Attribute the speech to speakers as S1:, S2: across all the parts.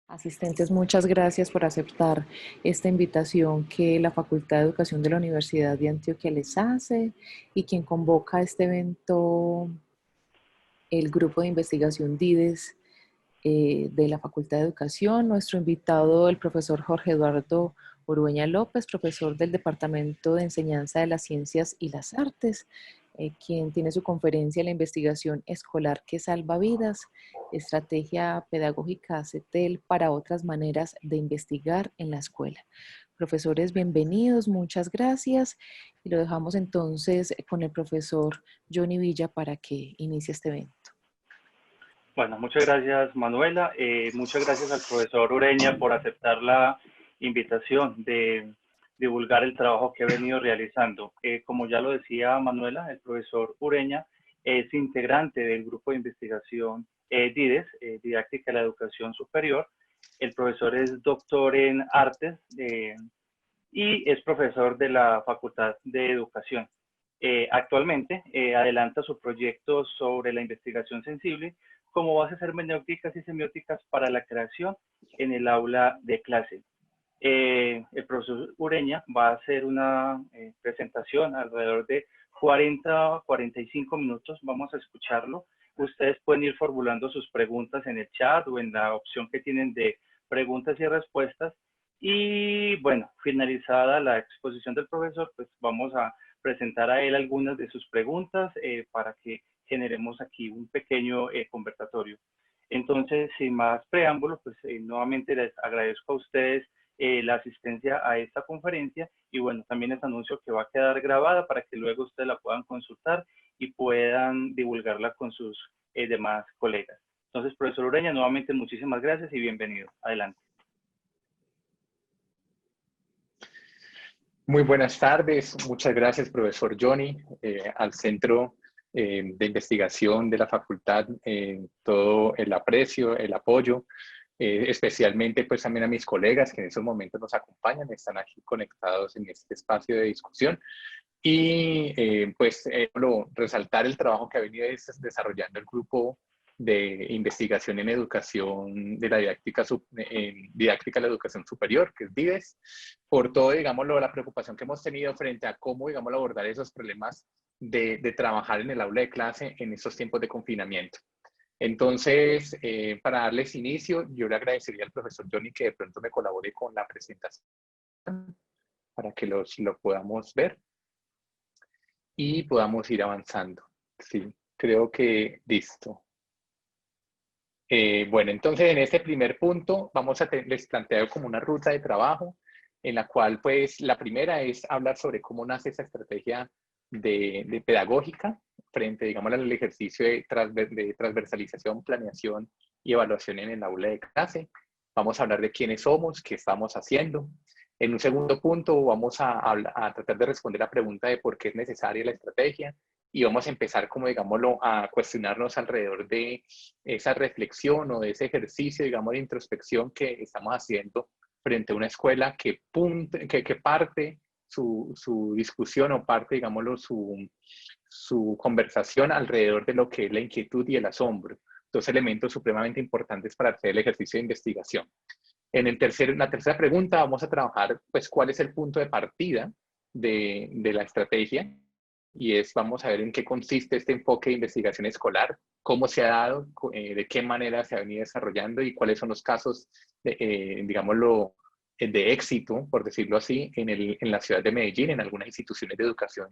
S1: Asistentes, muchas gracias por aceptar esta invitación que la Facultad de Educación de la Universidad de Antioquia les hace y quien convoca a este evento, el grupo de investigación DIDES de la Facultad de Educación. Nuestro invitado, el profesor Jorge Eduardo Urueña López, profesor del Departamento de Enseñanza de las Ciencias y las Artes, quien tiene su conferencia La investigación escolar que salva vidas, estrategia pedagógica CETEL para otras maneras de investigar en la escuela. Profesores, bienvenidos, muchas gracias. Y lo dejamos entonces con el profesor Johnny Villa para que inicie este evento.
S2: Bueno, muchas gracias Manuela, muchas gracias al profesor Ureña por aceptar la invitación de divulgar el trabajo que he venido realizando. Como ya lo decía Manuela, el profesor Ureña es integrante del grupo de investigación DIDES, Didáctica de la Educación Superior. El profesor es doctor en artes y es profesor de la Facultad de Educación. Actualmente adelanta su proyecto sobre la investigación sensible como bases hermenéuticas y semióticas para la creación en el aula de clase. El profesor Ureña va a hacer una presentación alrededor de 40-45 minutos. Vamos a escucharlo. Ustedes pueden ir formulando sus preguntas en el chat o en la opción que tienen de preguntas y respuestas. Y bueno, finalizada la exposición del profesor, pues vamos a presentar a él algunas de sus preguntas para que generemos aquí un pequeño conversatorio. Entonces, sin más preámbulos, pues nuevamente les agradezco a ustedes la asistencia a esta conferencia y bueno, también les anuncio que va a quedar grabada para que luego ustedes la puedan consultar y puedan divulgarla con sus demás colegas. Entonces, profesor Ureña, nuevamente muchísimas gracias y bienvenido. Adelante.
S3: Muy buenas tardes, muchas gracias profesor Johnny, al Centro de Investigación de la Facultad, todo el aprecio, el apoyo, especialmente pues también a mis colegas que en estos momentos nos acompañan, están aquí conectados en este espacio de discusión y resaltar el trabajo que ha venido desarrollando el grupo de investigación en educación de la didáctica, en didáctica de la educación superior, que es DIDES, por todo, digámoslo, la preocupación que hemos tenido frente a cómo, digámoslo, abordar esos problemas de trabajar en el aula de clase en estos tiempos de confinamiento. Entonces, para darles inicio, yo le agradecería al profesor Johnny que de pronto me colabore con la presentación para que lo podamos ver y podamos ir avanzando. Sí, creo que listo. Bueno, entonces en este primer punto vamos a les planteo como una ruta de trabajo en la cual pues la primera es hablar sobre cómo nace esa estrategia de pedagógica frente, digamos, al ejercicio de transversalización, planeación y evaluación en el aula de clase. Vamos a hablar de quiénes somos, qué estamos haciendo. En un segundo punto vamos a tratar de responder la pregunta de por qué es necesaria la estrategia y vamos a empezar, como digámoslo, a cuestionarnos alrededor de esa reflexión o de ese ejercicio, digamos, de introspección que estamos haciendo frente a una escuela que parte su discusión o parte, digámoslo, su conversación alrededor de lo que es la inquietud y el asombro. Dos elementos supremamente importantes para hacer el ejercicio de investigación. En la tercera pregunta vamos a trabajar, pues, cuál es el punto de partida de la estrategia y vamos a ver en qué consiste este enfoque de investigación escolar, cómo se ha dado, de qué manera se ha venido desarrollando y cuáles son los casos, digámoslo, de éxito, por decirlo así, en la ciudad de Medellín, en algunas instituciones de educación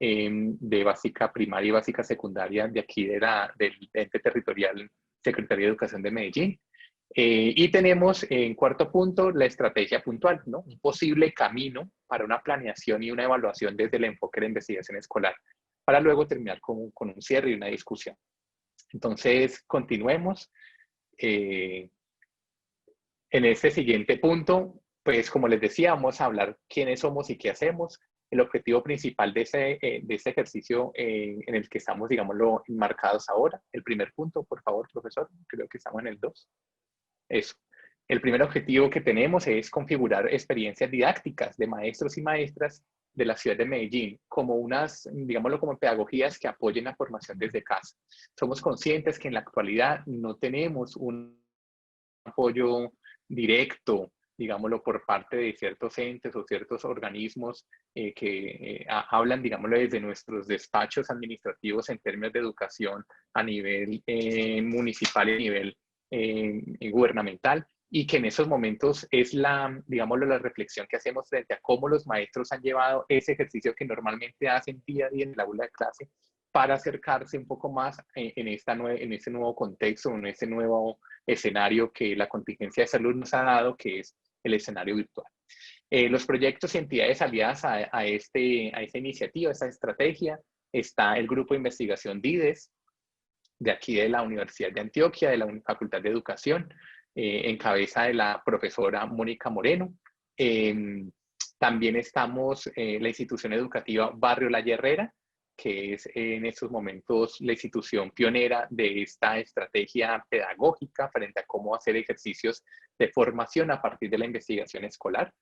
S3: de básica primaria y básica secundaria de aquí del ente territorial Secretaría de Educación de Medellín. Y tenemos en cuarto punto la estrategia puntual, ¿no? Un posible camino para una planeación y una evaluación desde el enfoque de la investigación escolar, para luego terminar con un cierre y una discusión. Entonces, continuemos. En este siguiente punto, pues como les decía, vamos a hablar quiénes somos y qué hacemos. El objetivo principal de ese ejercicio en el que estamos, digámoslo, enmarcados ahora. El primer punto, por favor, profesor, creo que estamos en el 2. Eso. El primer objetivo que tenemos es configurar experiencias didácticas de maestros y maestras de la ciudad de Medellín como unas, digámoslo, como pedagogías que apoyen la formación desde casa. Somos conscientes que en la actualidad no tenemos un apoyo directo, digámoslo, por parte de ciertos entes o ciertos organismos que hablan, digámoslo, desde nuestros despachos administrativos en términos de educación a nivel municipal y a nivel gubernamental, y que en esos momentos es la, digámoslo, la reflexión que hacemos frente a cómo los maestros han llevado ese ejercicio que normalmente hacen día a día en el aula de clase para acercarse un poco más en este nuevo contexto, en este nuevo escenario que la contingencia de salud nos ha dado, que es el escenario virtual. Los proyectos y entidades aliadas a esta iniciativa, a esta estrategia, está el Grupo de Investigación DIDES, de aquí de la Universidad de Antioquia, de la Facultad de Educación, en cabeza de la profesora Mónica Moreno. También estamos la institución educativa Barrio La Herrera, que es en estos momentos la institución pionera de esta estrategia pedagógica frente a cómo hacer ejercicios de formación a partir de la investigación escolar.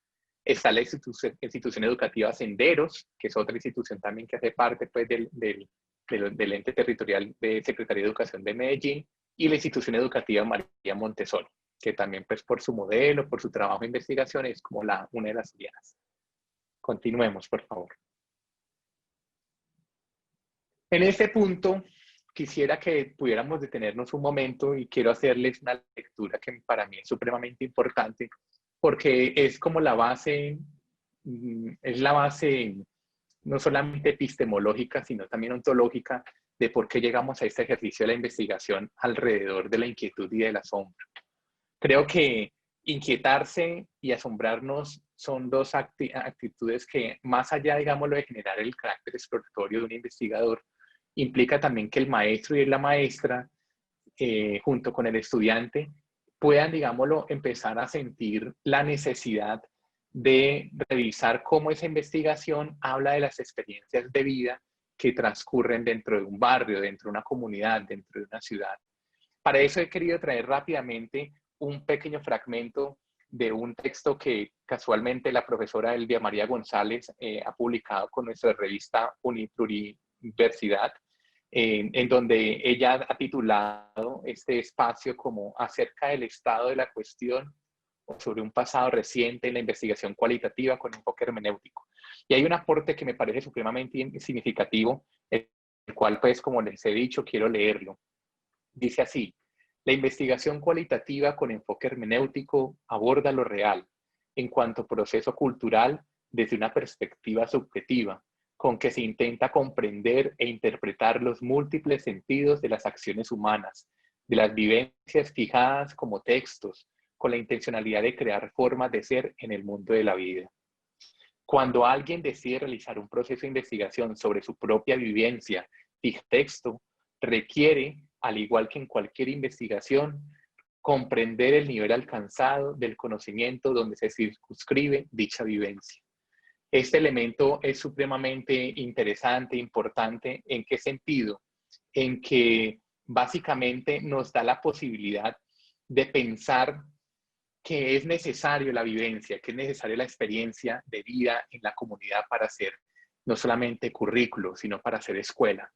S3: Está la institución educativa Senderos, que es otra institución también que hace parte pues, del ente territorial de Secretaría de Educación de Medellín, y la institución educativa María Montessori, que también pues, por su modelo, por su trabajo de investigación, es como una de las aliadas. Continuemos, por favor. En este punto, quisiera que pudiéramos detenernos un momento y quiero hacerles una lectura que para mí es supremamente importante, porque es como la base, es la base no solamente epistemológica, sino también ontológica de por qué llegamos a este ejercicio de la investigación alrededor de la inquietud y del asombro. Creo que inquietarse y asombrarnos son dos actitudes que, más allá, digámoslo, de generar el carácter exploratorio de un investigador, implica también que el maestro y la maestra, junto con el estudiante, puedan, digámoslo, empezar a sentir la necesidad de revisar cómo esa investigación habla de las experiencias de vida que transcurren dentro de un barrio, dentro de una comunidad, dentro de una ciudad. Para eso he querido traer rápidamente un pequeño fragmento de un texto que casualmente la profesora Elvia María González ha publicado con nuestra revista Pluriversidad, en donde ella ha titulado este espacio como acerca del estado de la cuestión o sobre un pasado reciente en la investigación cualitativa con enfoque hermenéutico. Y hay un aporte que me parece supremamente significativo, el cual, pues, como les he dicho, quiero leerlo. Dice así: la investigación cualitativa con enfoque hermenéutico aborda lo real, en cuanto proceso cultural, desde una perspectiva subjetiva, con que se intenta comprender e interpretar los múltiples sentidos de las acciones humanas, de las vivencias fijadas como textos, con la intencionalidad de crear formas de ser en el mundo de la vida. Cuando alguien decide realizar un proceso de investigación sobre su propia vivencia y texto, requiere, al igual que en cualquier investigación, comprender el nivel alcanzado del conocimiento donde se circunscribe dicha vivencia. Este elemento es supremamente interesante, importante. ¿En qué sentido? En que básicamente nos da la posibilidad de pensar que es necesario la vivencia, que es necesaria la experiencia de vida en la comunidad para hacer no solamente currículo, sino para hacer escuela.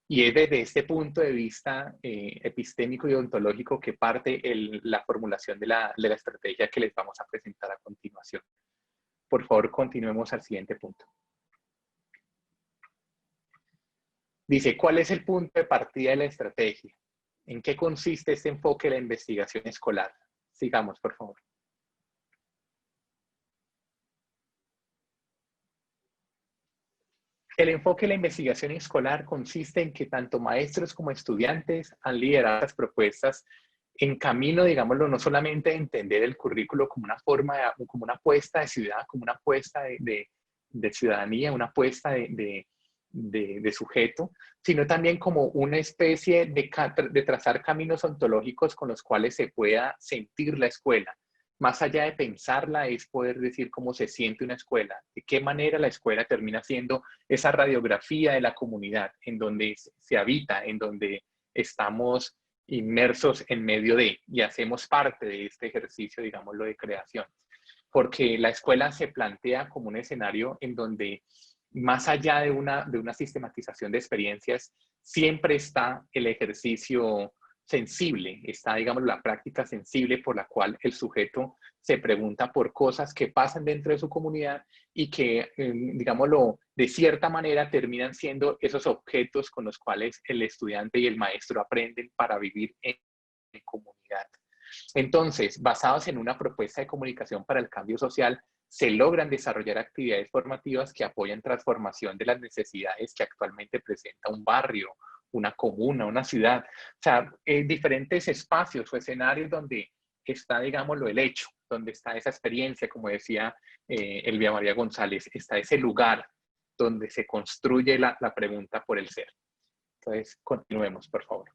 S3: Y es desde este punto de vista epistémico y ontológico que parte la formulación de la estrategia que les vamos a presentar a continuación. Por favor, continuemos al siguiente punto. Dice, ¿cuál es el punto de partida de la estrategia? ¿En qué consiste este enfoque de la investigación escolar? Sigamos, por favor. El enfoque de la investigación escolar consiste en que tanto maestros como estudiantes han liderado las propuestas en camino, digámoslo, no solamente de entender el currículo como una forma, como una apuesta de ciudad, como una apuesta de ciudadanía, una apuesta de sujeto, sino también como una especie de trazar caminos ontológicos con los cuales se pueda sentir la escuela. Más allá de pensarla, es poder decir cómo se siente una escuela, de qué manera la escuela termina siendo esa radiografía de la comunidad, en donde se habita, en donde estamos inmersos en medio de, y hacemos parte de este ejercicio, digámoslo, de creación. Porque la escuela se plantea como un escenario en donde, más allá de una sistematización de experiencias, siempre está el ejercicio sensible, está, digamos, la práctica sensible por la cual el sujeto se pregunta por cosas que pasan dentro de su comunidad y que, digámoslo, de cierta manera terminan siendo esos objetos con los cuales el estudiante y el maestro aprenden para vivir en comunidad. Entonces, basados en una propuesta de comunicación para el cambio social, se logran desarrollar actividades formativas que apoyan transformación de las necesidades que actualmente presenta un barrio, una comuna, una ciudad. O sea, diferentes espacios o escenarios donde está, digámoslo, el hecho, donde está esa experiencia, como decía Elvia María González, está ese lugar donde se construye la pregunta por el ser. Entonces, continuemos, por favor.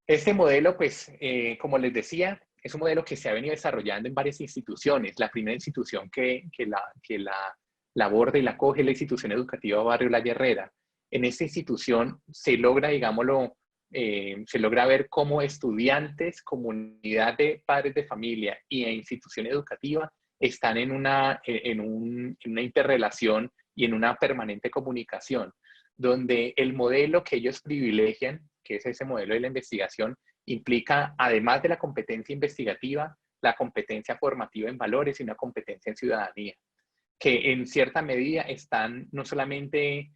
S3: Este modelo, pues, como les decía, es un modelo que se ha venido desarrollando en varias instituciones. La primera institución que la aborda y la acoge es la institución educativa Barrio La Herrera. En esta institución se logra, digámoslo, se logra ver cómo estudiantes, comunidad de padres de familia y institución educativa están en una interrelación y en una permanente comunicación, donde el modelo que ellos privilegian, que es ese modelo de la investigación, implica, además de la competencia investigativa, la competencia formativa en valores y una competencia en ciudadanía, que en cierta medida están no solamente,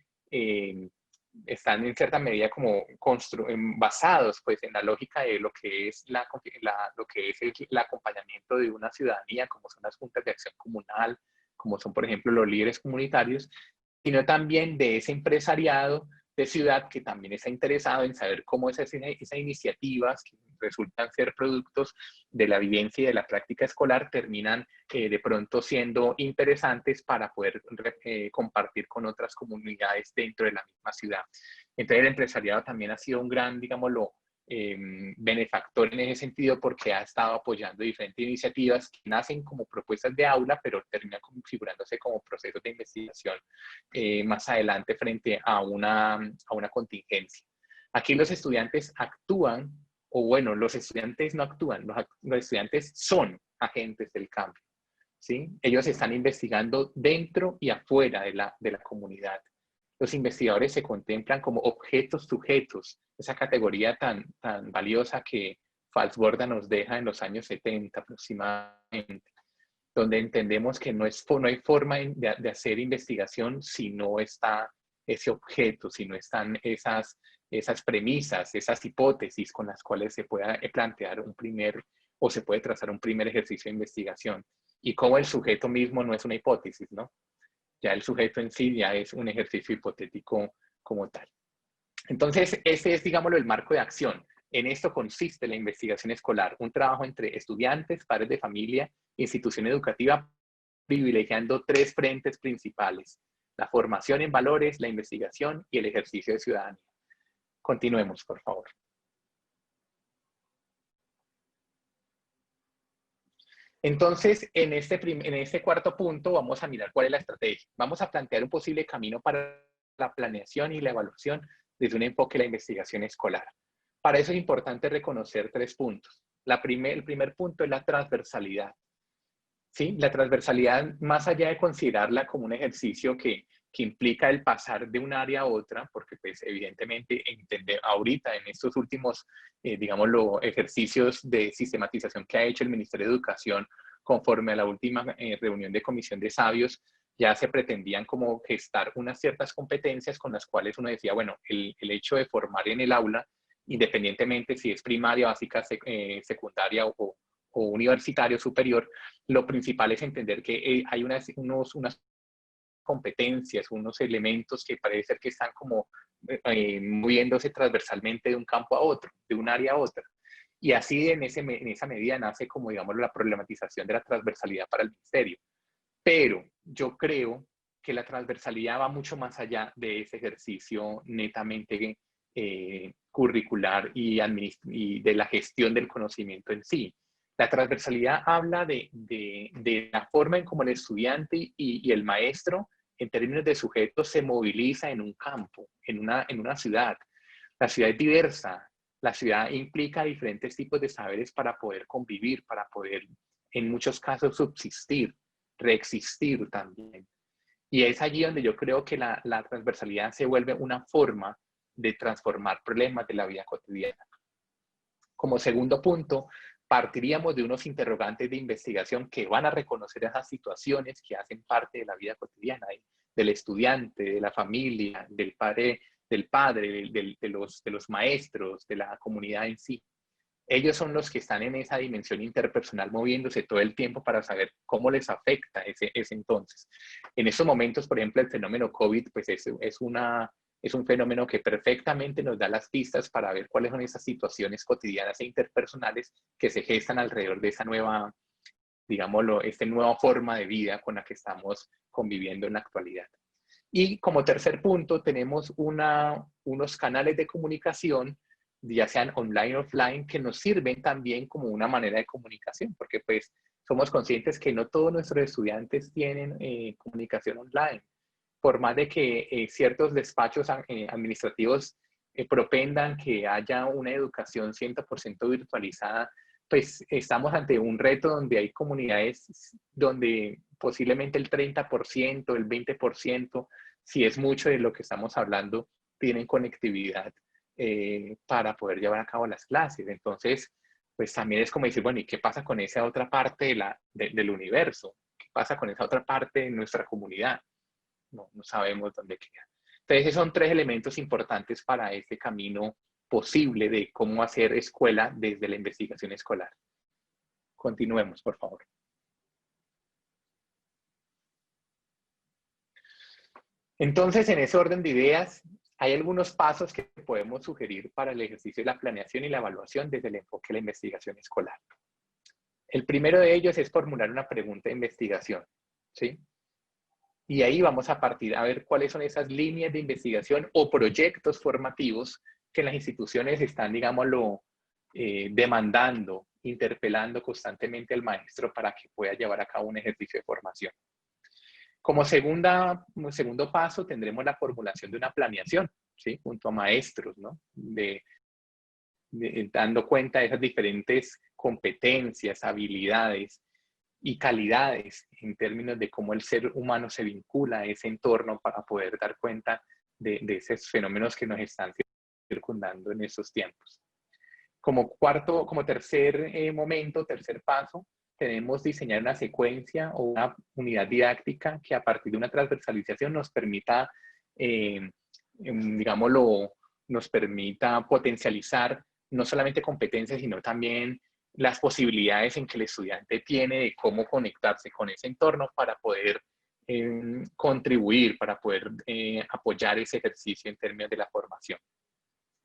S3: están en cierta medida como basados pues en la lógica de lo que es lo que es el acompañamiento de una ciudadanía, como son las juntas de acción comunal, como son por ejemplo los líderes comunitarios, sino también de ese empresariado de ciudad que también está interesado en saber cómo esas iniciativas que resultan ser productos de la vivencia y de la práctica escolar terminan de pronto siendo interesantes para poder compartir con otras comunidades dentro de la misma ciudad. Entonces el empresariado también ha sido un gran, digámoslo, benefactor en ese sentido, porque ha estado apoyando diferentes iniciativas que nacen como propuestas de aula, pero terminan configurándose como procesos de investigación más adelante frente a una contingencia. Aquí los estudiantes actúan, o bueno, los estudiantes no actúan, los estudiantes son agentes del cambio, ¿sí? Ellos están investigando dentro y afuera de la comunidad. Los investigadores se contemplan como objetos sujetos, esa categoría tan valiosa que Falsborda nos deja en los años 70 aproximadamente, donde entendemos que no hay forma de hacer investigación si no está ese objeto, si no están esas premisas, esas hipótesis con las cuales se pueda plantear o se puede trazar un primer ejercicio de investigación. Y como el sujeto mismo no es una hipótesis, ¿no? Ya el sujeto en sí ya es un ejercicio hipotético como tal. Entonces, ese es, digámoslo, el marco de acción. En esto consiste la investigación escolar, un trabajo entre estudiantes, padres de familia, institución educativa, privilegiando tres frentes principales: la formación en valores, la investigación y el ejercicio de ciudadanía. Continuemos, por favor. Entonces, en este cuarto punto vamos a mirar cuál es la estrategia. Vamos a plantear un posible camino para la planeación y la evaluación desde un enfoque de la investigación escolar. Para eso es importante reconocer tres puntos. El primer punto es la transversalidad. ¿Sí? La transversalidad, más allá de considerarla como un ejercicio que implica el pasar de un área a otra, porque pues evidentemente ahorita en estos últimos, digámoslo, ejercicios de sistematización que ha hecho el Ministerio de Educación conforme a la última reunión de Comisión de Sabios, ya se pretendían como gestar unas ciertas competencias con las cuales uno decía, bueno, el hecho de formar en el aula, independientemente si es primaria, básica, secundaria o universitario superior, lo principal es entender que hay unas competencias, unos elementos que parece ser que están como moviéndose transversalmente de un campo a otro, de un área a otra. Y así en esa medida nace como, digamos, la problematización de la transversalidad para el ministerio. Pero yo creo que la transversalidad va mucho más allá de ese ejercicio netamente curricular y de la gestión del conocimiento en sí. La transversalidad habla de la forma en cómo el estudiante y el maestro, en términos de sujetos, se moviliza en un campo, en una ciudad. La ciudad es diversa. La ciudad implica diferentes tipos de saberes para poder convivir, para poder, en muchos casos, subsistir, reexistir también. Y es allí donde yo creo que la transversalidad se vuelve una forma de transformar problemas de la vida cotidiana. Como segundo punto, partiríamos de unos interrogantes de investigación que van a reconocer esas situaciones que hacen parte de la vida cotidiana, del estudiante, de la familia, del padre, de los maestros, de la comunidad en sí. Ellos son los que están en esa dimensión interpersonal moviéndose todo el tiempo para saber cómo les afecta ese entonces. En estos momentos, por ejemplo, el fenómeno COVID pues es un fenómeno que perfectamente nos da las pistas para ver cuáles son esas situaciones cotidianas e interpersonales que se gestan alrededor de esa nueva, digámoslo, esta nueva forma de vida con la que estamos conviviendo en la actualidad. Y como tercer punto, tenemos unos canales de comunicación, ya sean online o offline, que nos sirven también como una manera de comunicación, porque pues somos conscientes que no todos nuestros estudiantes tienen comunicación online. Por más de que ciertos despachos administrativos propendan que haya una educación 100% virtualizada, pues estamos ante un reto donde hay comunidades donde posiblemente el 30%, el 20%, si es mucho de lo que estamos hablando, tienen conectividad para poder llevar a cabo las clases. Entonces, pues también es como decir, bueno, ¿y qué pasa con esa otra parte del universo? ¿Qué pasa con esa otra parte de nuestra comunidad? No sabemos dónde queda. Entonces, esos son tres elementos importantes para este camino posible de cómo hacer escuela desde la investigación escolar. Continuemos, por favor. Entonces, en ese orden de ideas, hay algunos pasos que podemos sugerir para el ejercicio de la planeación y la evaluación desde el enfoque de la investigación escolar. El primero de ellos es formular una pregunta de investigación, ¿sí? Y ahí vamos a partir a ver cuáles son esas líneas de investigación o proyectos formativos que las instituciones están, digámoslo, demandando, interpelando constantemente al maestro para que pueda llevar a cabo un ejercicio de formación. Como segundo paso tendremos la formulación de una planeación, ¿sí? Junto a maestros, ¿no? Dando cuenta de esas diferentes competencias, habilidades y calidades en términos de cómo el ser humano se vincula a ese entorno para poder dar cuenta de esos fenómenos que nos están circundando en estos tiempos. Como tercer tercer paso, tenemos diseñar una secuencia o una unidad didáctica que a partir de una transversalización nos permita, digámoslo, nos permita potencializar no solamente competencias, sino también las posibilidades en que el estudiante tiene de cómo conectarse con ese entorno para poder contribuir, para poder apoyar ese ejercicio en términos de la formación.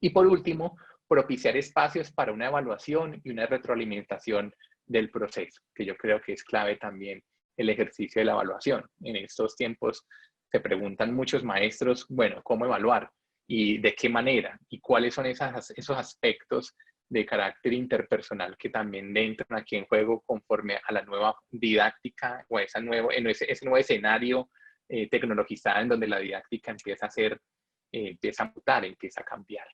S3: Y por último, propiciar espacios para una evaluación y una retroalimentación del proceso, que yo creo que es clave también el ejercicio de la evaluación. En estos tiempos se preguntan muchos maestros, bueno, ¿cómo evaluar? ¿Y de qué manera? ¿Y cuáles son esos aspectos de carácter interpersonal que también entran aquí en juego conforme a la nueva didáctica o a ese nuevo escenario tecnologizado en donde la didáctica empieza a mutar, empieza a cambiar?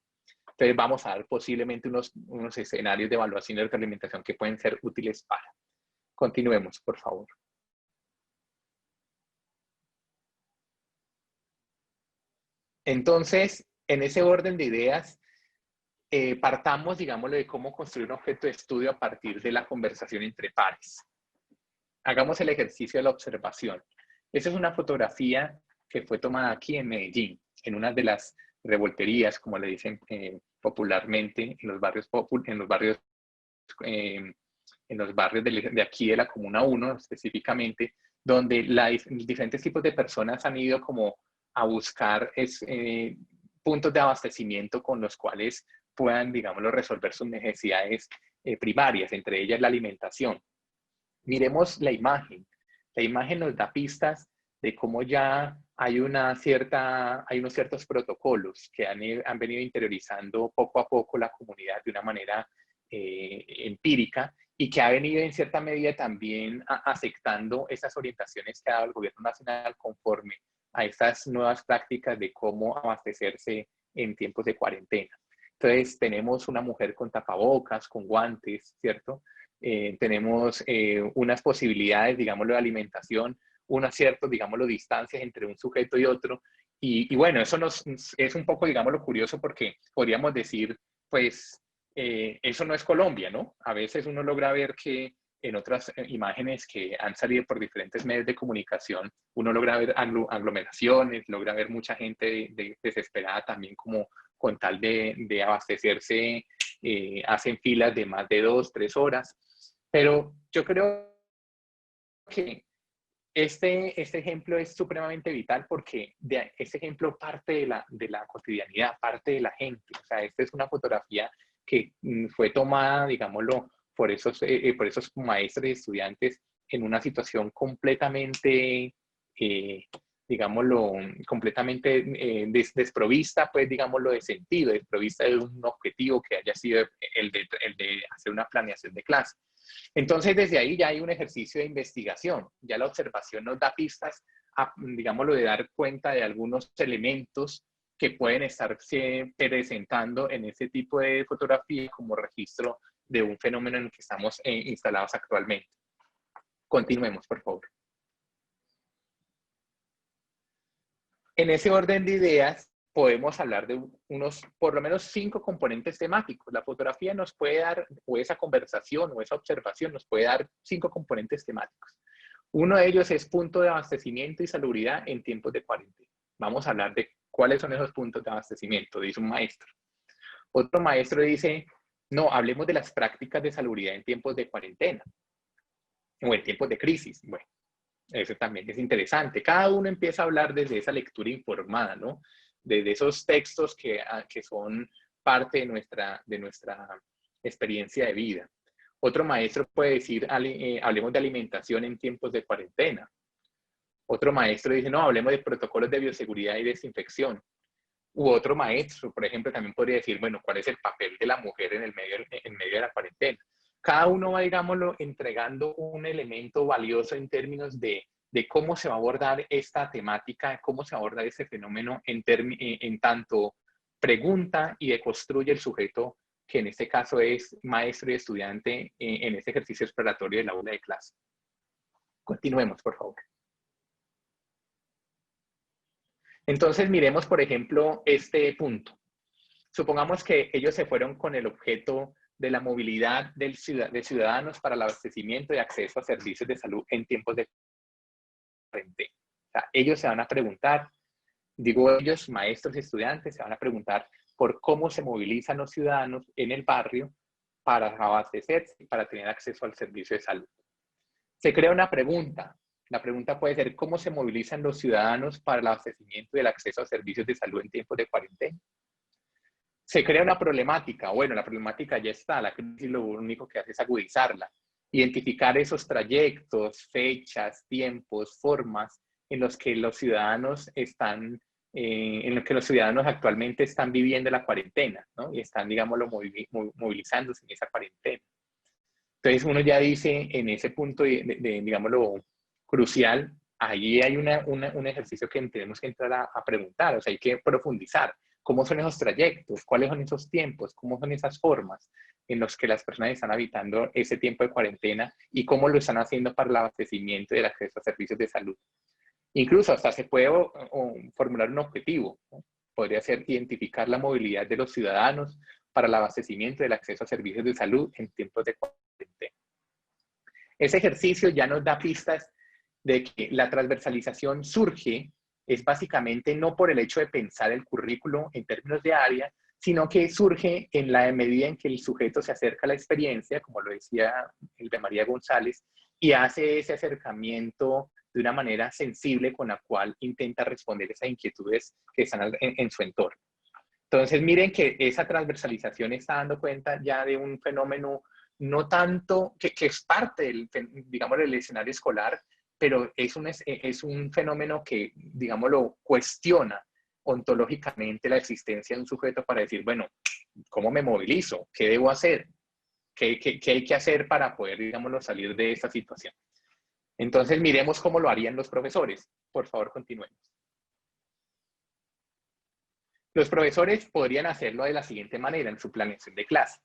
S3: Entonces vamos a dar posiblemente unos escenarios de evaluación y retroalimentación que pueden ser útiles para. Continuemos, por favor. Entonces, en ese orden de ideas, partamos, digámoslo, de cómo construir un objeto de estudio a partir de la conversación entre pares. Hagamos el ejercicio de la observación. Esa es una fotografía que fue tomada aquí en Medellín, en una de las revolterías, como le dicen popularmente, en los barrios de aquí de la Comuna 1 específicamente, donde diferentes tipos de personas han ido como a buscar puntos de abastecimiento con los cuales puedan, digámoslo, resolver sus necesidades primarias, entre ellas la alimentación. Miremos la imagen. La imagen nos da pistas de cómo ya hay unos ciertos protocolos que han venido interiorizando poco a poco la comunidad de una manera empírica y que ha venido en cierta medida también aceptando esas orientaciones que ha dado el gobierno nacional conforme a estas nuevas prácticas de cómo abastecerse en tiempos de cuarentena. Entonces tenemos una mujer con tapabocas, con guantes, ¿cierto? Tenemos unas posibilidades, digámoslo, de alimentación, unas ciertas, digámoslo, distancias entre un sujeto y otro, Y bueno, eso es un poco, digamos, lo curioso porque podríamos decir, pues, eso no es Colombia, ¿no? A veces uno logra ver que en otras imágenes que han salido por diferentes medios de comunicación, uno logra ver aglomeraciones, logra ver mucha gente desesperada también como con tal de abastecerse, hacen filas de más de 2, 3 horas. Pero yo creo que este ejemplo es supremamente vital porque este ejemplo parte de la cotidianidad, parte de la gente. O sea, esta es una fotografía que fue tomada, digámoslo, por esos maestros y estudiantes en una situación completamente, digámoslo, completamente desprovista, pues, digámoslo, de sentido, desprovista de un objetivo que haya sido el de hacer una planeación de clase. Entonces, desde ahí ya hay un ejercicio de investigación. Ya la observación nos da pistas, digámoslo, de dar cuenta de algunos elementos que pueden estarse presentando en ese tipo de fotografía como registro de un fenómeno en el que estamos instalados actualmente. Continuemos, por favor. En ese orden de ideas, podemos hablar de unos, por lo menos 5 componentes temáticos. La fotografía nos puede dar, o esa conversación o esa observación nos puede dar 5 componentes temáticos. Uno de ellos es punto de abastecimiento y salubridad en tiempos de cuarentena. Vamos a hablar de cuáles son esos puntos de abastecimiento, dice un maestro. Otro maestro dice, no, hablemos de las prácticas de salubridad en tiempos de cuarentena o en tiempos de crisis. Bueno, eso también es interesante. Cada uno empieza a hablar desde esa lectura informada, ¿no? Desde esos textos que son parte de nuestra experiencia de vida. Otro maestro puede decir, hablemos de alimentación en tiempos de cuarentena. Otro maestro dice, no, hablemos de protocolos de bioseguridad y desinfección. U otro maestro, por ejemplo, también podría decir, bueno, ¿cuál es el papel de la mujer en medio de la cuarentena? Cada uno va, digámoslo, entregando un elemento valioso en términos de cómo se va a abordar esta temática, cómo se va a abordar este fenómeno en tanto pregunta y deconstruye el sujeto, que en este caso es maestro y estudiante en este ejercicio exploratorio del aula de clase. Continuemos, por favor. Entonces, miremos, por ejemplo, este punto. Supongamos que ellos se fueron con el objeto de la movilidad de ciudadanos para el abastecimiento y acceso a servicios de salud en tiempos de cuarentena. O sea, ellos se van a preguntar, digo ellos, maestros y estudiantes, se van a preguntar por cómo se movilizan los ciudadanos en el barrio para abastecerse y para tener acceso al servicio de salud. Se crea una pregunta. La pregunta puede ser, ¿cómo se movilizan los ciudadanos para el abastecimiento y el acceso a servicios de salud en tiempos de cuarentena? Se crea una problemática. Bueno, la problemática ya está. La crisis lo único que hace es agudizarla. Identificar esos trayectos, fechas, tiempos, formas en los que los ciudadanos actualmente están viviendo la cuarentena, ¿no? Y están, digámoslo, movilizándose en esa cuarentena. Entonces uno ya dice en ese punto, digámoslo, crucial, ahí hay un ejercicio que tenemos que entrar a preguntar, o sea, hay que profundizar. ¿Cómo son esos trayectos? ¿Cuáles son esos tiempos? ¿Cómo son esas formas en los que las personas están habitando ese tiempo de cuarentena y cómo lo están haciendo para el abastecimiento y el acceso a servicios de salud? Incluso hasta se puede formular un objetivo, ¿no? Podría ser identificar la movilidad de los ciudadanos para el abastecimiento y el acceso a servicios de salud en tiempos de cuarentena. Ese ejercicio ya nos da pistas de que la transversalización surge es básicamente no por el hecho de pensar el currículo en términos de área, sino que surge en la medida en que el sujeto se acerca a la experiencia, como lo decía el de María González, y hace ese acercamiento de una manera sensible con la cual intenta responder esas inquietudes que están en su entorno. Entonces, miren que esa transversalización está dando cuenta ya de un fenómeno no tanto, que es parte del, digamos, del escenario escolar, pero es un fenómeno que, digámoslo, cuestiona ontológicamente la existencia de un sujeto para decir, bueno, ¿cómo me movilizo? ¿Qué debo hacer? ¿Qué hay que hacer para poder, digámoslo, salir de esta situación? Entonces, miremos cómo lo harían los profesores. Por favor, continuemos. Los profesores podrían hacerlo de la siguiente manera en su planeación de clase.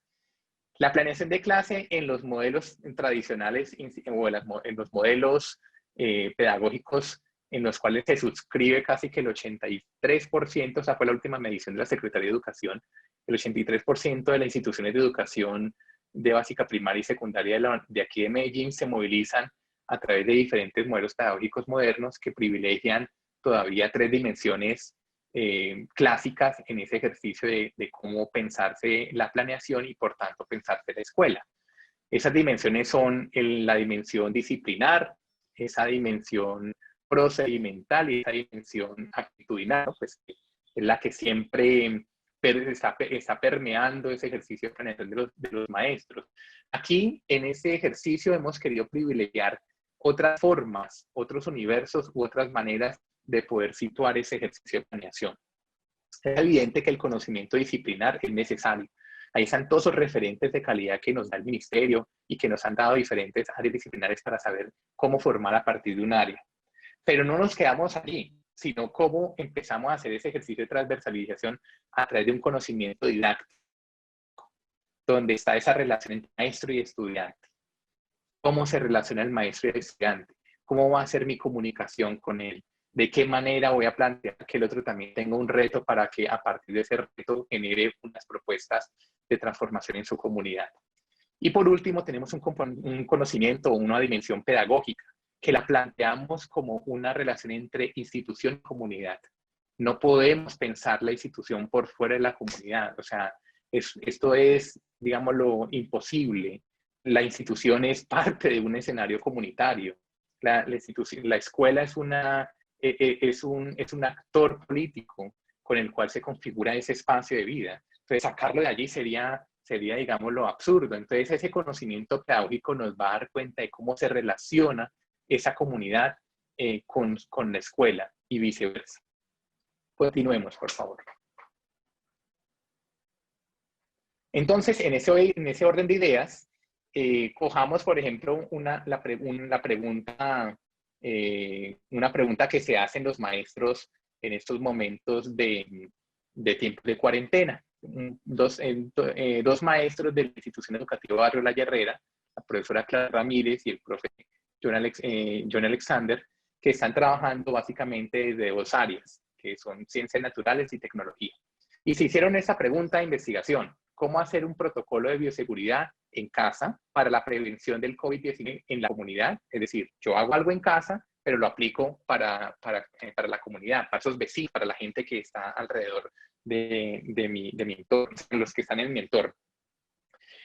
S3: La planeación de clase en los modelos tradicionales o en los modelos pedagógicos en los cuales se suscribe casi que el 83%, o sea, fue la última medición de la Secretaría de Educación, el 83% de las instituciones de educación de básica primaria y secundaria de aquí de Medellín se movilizan a través de diferentes modelos pedagógicos modernos que privilegian todavía 3 dimensiones clásicas en ese ejercicio de cómo pensarse la planeación y por tanto pensarse la escuela. Esas dimensiones son la dimensión disciplinar, esa dimensión procedimental y esa dimensión actitudinal, ¿no? Pues es la que siempre está permeando ese ejercicio de planeación de los maestros. Aquí, en ese ejercicio, hemos querido privilegiar otras formas, otros universos u otras maneras de poder situar ese ejercicio de planeación. Es evidente que el conocimiento disciplinar es necesario. Ahí están todos los referentes de calidad que nos da el ministerio y que nos han dado diferentes áreas disciplinares para saber cómo formar a partir de un área. Pero no nos quedamos allí, sino cómo empezamos a hacer ese ejercicio de transversalización a través de un conocimiento didáctico, donde está esa relación entre maestro y estudiante. ¿Cómo se relaciona el maestro y el estudiante? ¿Cómo va a ser mi comunicación con él? ¿De qué manera voy a plantear que el otro también tenga un reto para que a partir de ese reto genere unas propuestas de transformación en su comunidad? Y por último, tenemos un conocimiento o una dimensión pedagógica, que la planteamos como una relación entre institución y comunidad. No podemos pensar la institución por fuera de la comunidad. O sea, esto es, digámoslo, imposible. La institución es parte de un escenario comunitario. La escuela es un actor político con el cual se configura ese espacio de vida. Entonces, sacarlo de allí sería, digámoslo, absurdo. Entonces, ese conocimiento pedagógico nos va a dar cuenta de cómo se relaciona esa comunidad con la escuela y viceversa. Continuemos, por favor. Entonces, en ese orden de ideas, cojamos, por ejemplo, una pregunta que se hacen los maestros en estos momentos de tiempo de cuarentena. Dos maestros de la institución educativa Barrio La Herrera, la profesora Clara Ramírez y el profe John Alexander, que están trabajando básicamente desde 2 áreas, que son ciencias naturales y tecnología. Y se hicieron esa pregunta de investigación: ¿cómo hacer un protocolo de bioseguridad en casa para la prevención del COVID-19 en la comunidad? Es decir, yo hago algo en casa, pero lo aplico para la comunidad, para esos vecinos, para la gente que está alrededor de mi entorno, los que están en mi entorno.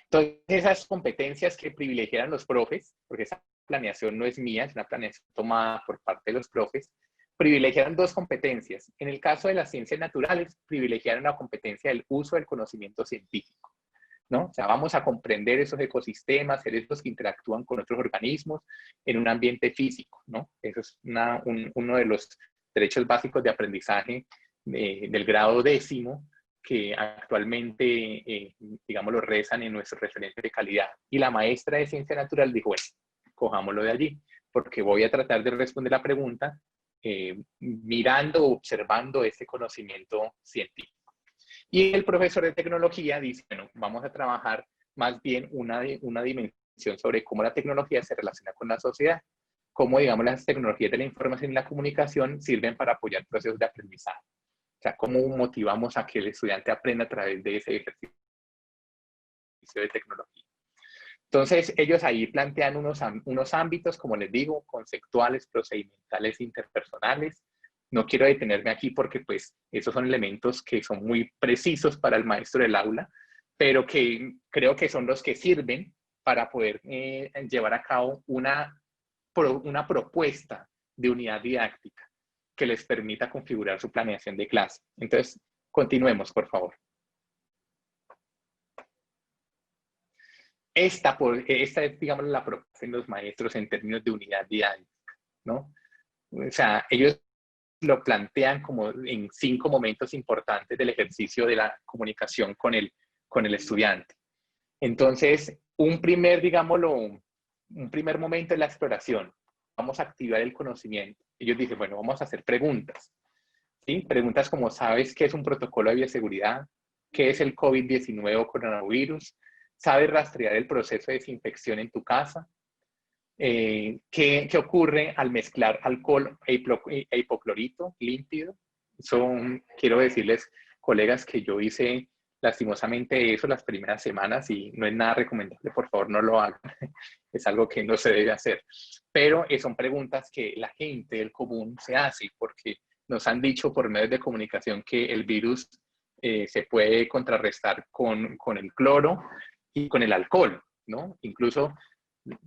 S3: Entonces, esas competencias que privilegiaron los profes, porque esa planeación no es mía, es una planeación tomada por parte de los profes, privilegiaron 2 competencias. En el caso de las ciencias naturales, privilegiaron la competencia del uso del conocimiento científico, ¿no? O sea, vamos a comprender esos ecosistemas, seres que interactúan con otros organismos en un ambiente físico, ¿no? Eso es uno de los derechos básicos de aprendizaje del grado 10º, que actualmente, digamos, lo rezan en nuestros referentes de calidad. Y la maestra de ciencia natural dijo, bueno, cojámoslo de allí, porque voy a tratar de responder la pregunta mirando, observando ese conocimiento científico. Y el profesor de tecnología dice, bueno, vamos a trabajar más bien una dimensión sobre cómo la tecnología se relaciona con la sociedad, cómo, digamos, las tecnologías de la información y la comunicación sirven para apoyar procesos de aprendizaje. O sea, cómo motivamos a que el estudiante aprenda a través de ese ejercicio de tecnología. Entonces, ellos ahí plantean unos ámbitos, como les digo, conceptuales, procedimentales, interpersonales. No quiero detenerme aquí porque, pues, esos son elementos que son muy precisos para el maestro del aula, pero que creo que son los que sirven para poder llevar a cabo una propuesta de unidad didáctica que les permita configurar su planeación de clase. Entonces, continuemos, por favor. Esta es, digamos, la propuesta de los maestros en términos de unidad didáctica, ¿no? O sea, ellos lo plantean como en 5 momentos importantes del ejercicio de la comunicación con el estudiante. Entonces, un primer momento es la exploración. Vamos a activar el conocimiento. Ellos dicen, bueno, vamos a hacer preguntas, ¿sí? Preguntas como, ¿sabes qué es un protocolo de bioseguridad? ¿Qué es el COVID-19 o coronavirus? ¿Sabes rastrear el proceso de desinfección en tu casa? ¿Qué ocurre al mezclar alcohol e hipoclorito límpido? Quiero decirles, colegas, que yo hice lastimosamente eso las primeras semanas y no es nada recomendable, por favor no lo hagan, es algo que no se debe hacer. Pero son preguntas que la gente del común se hace porque nos han dicho por medios de comunicación que el virus se puede contrarrestar con el cloro y con el alcohol, ¿no? Incluso,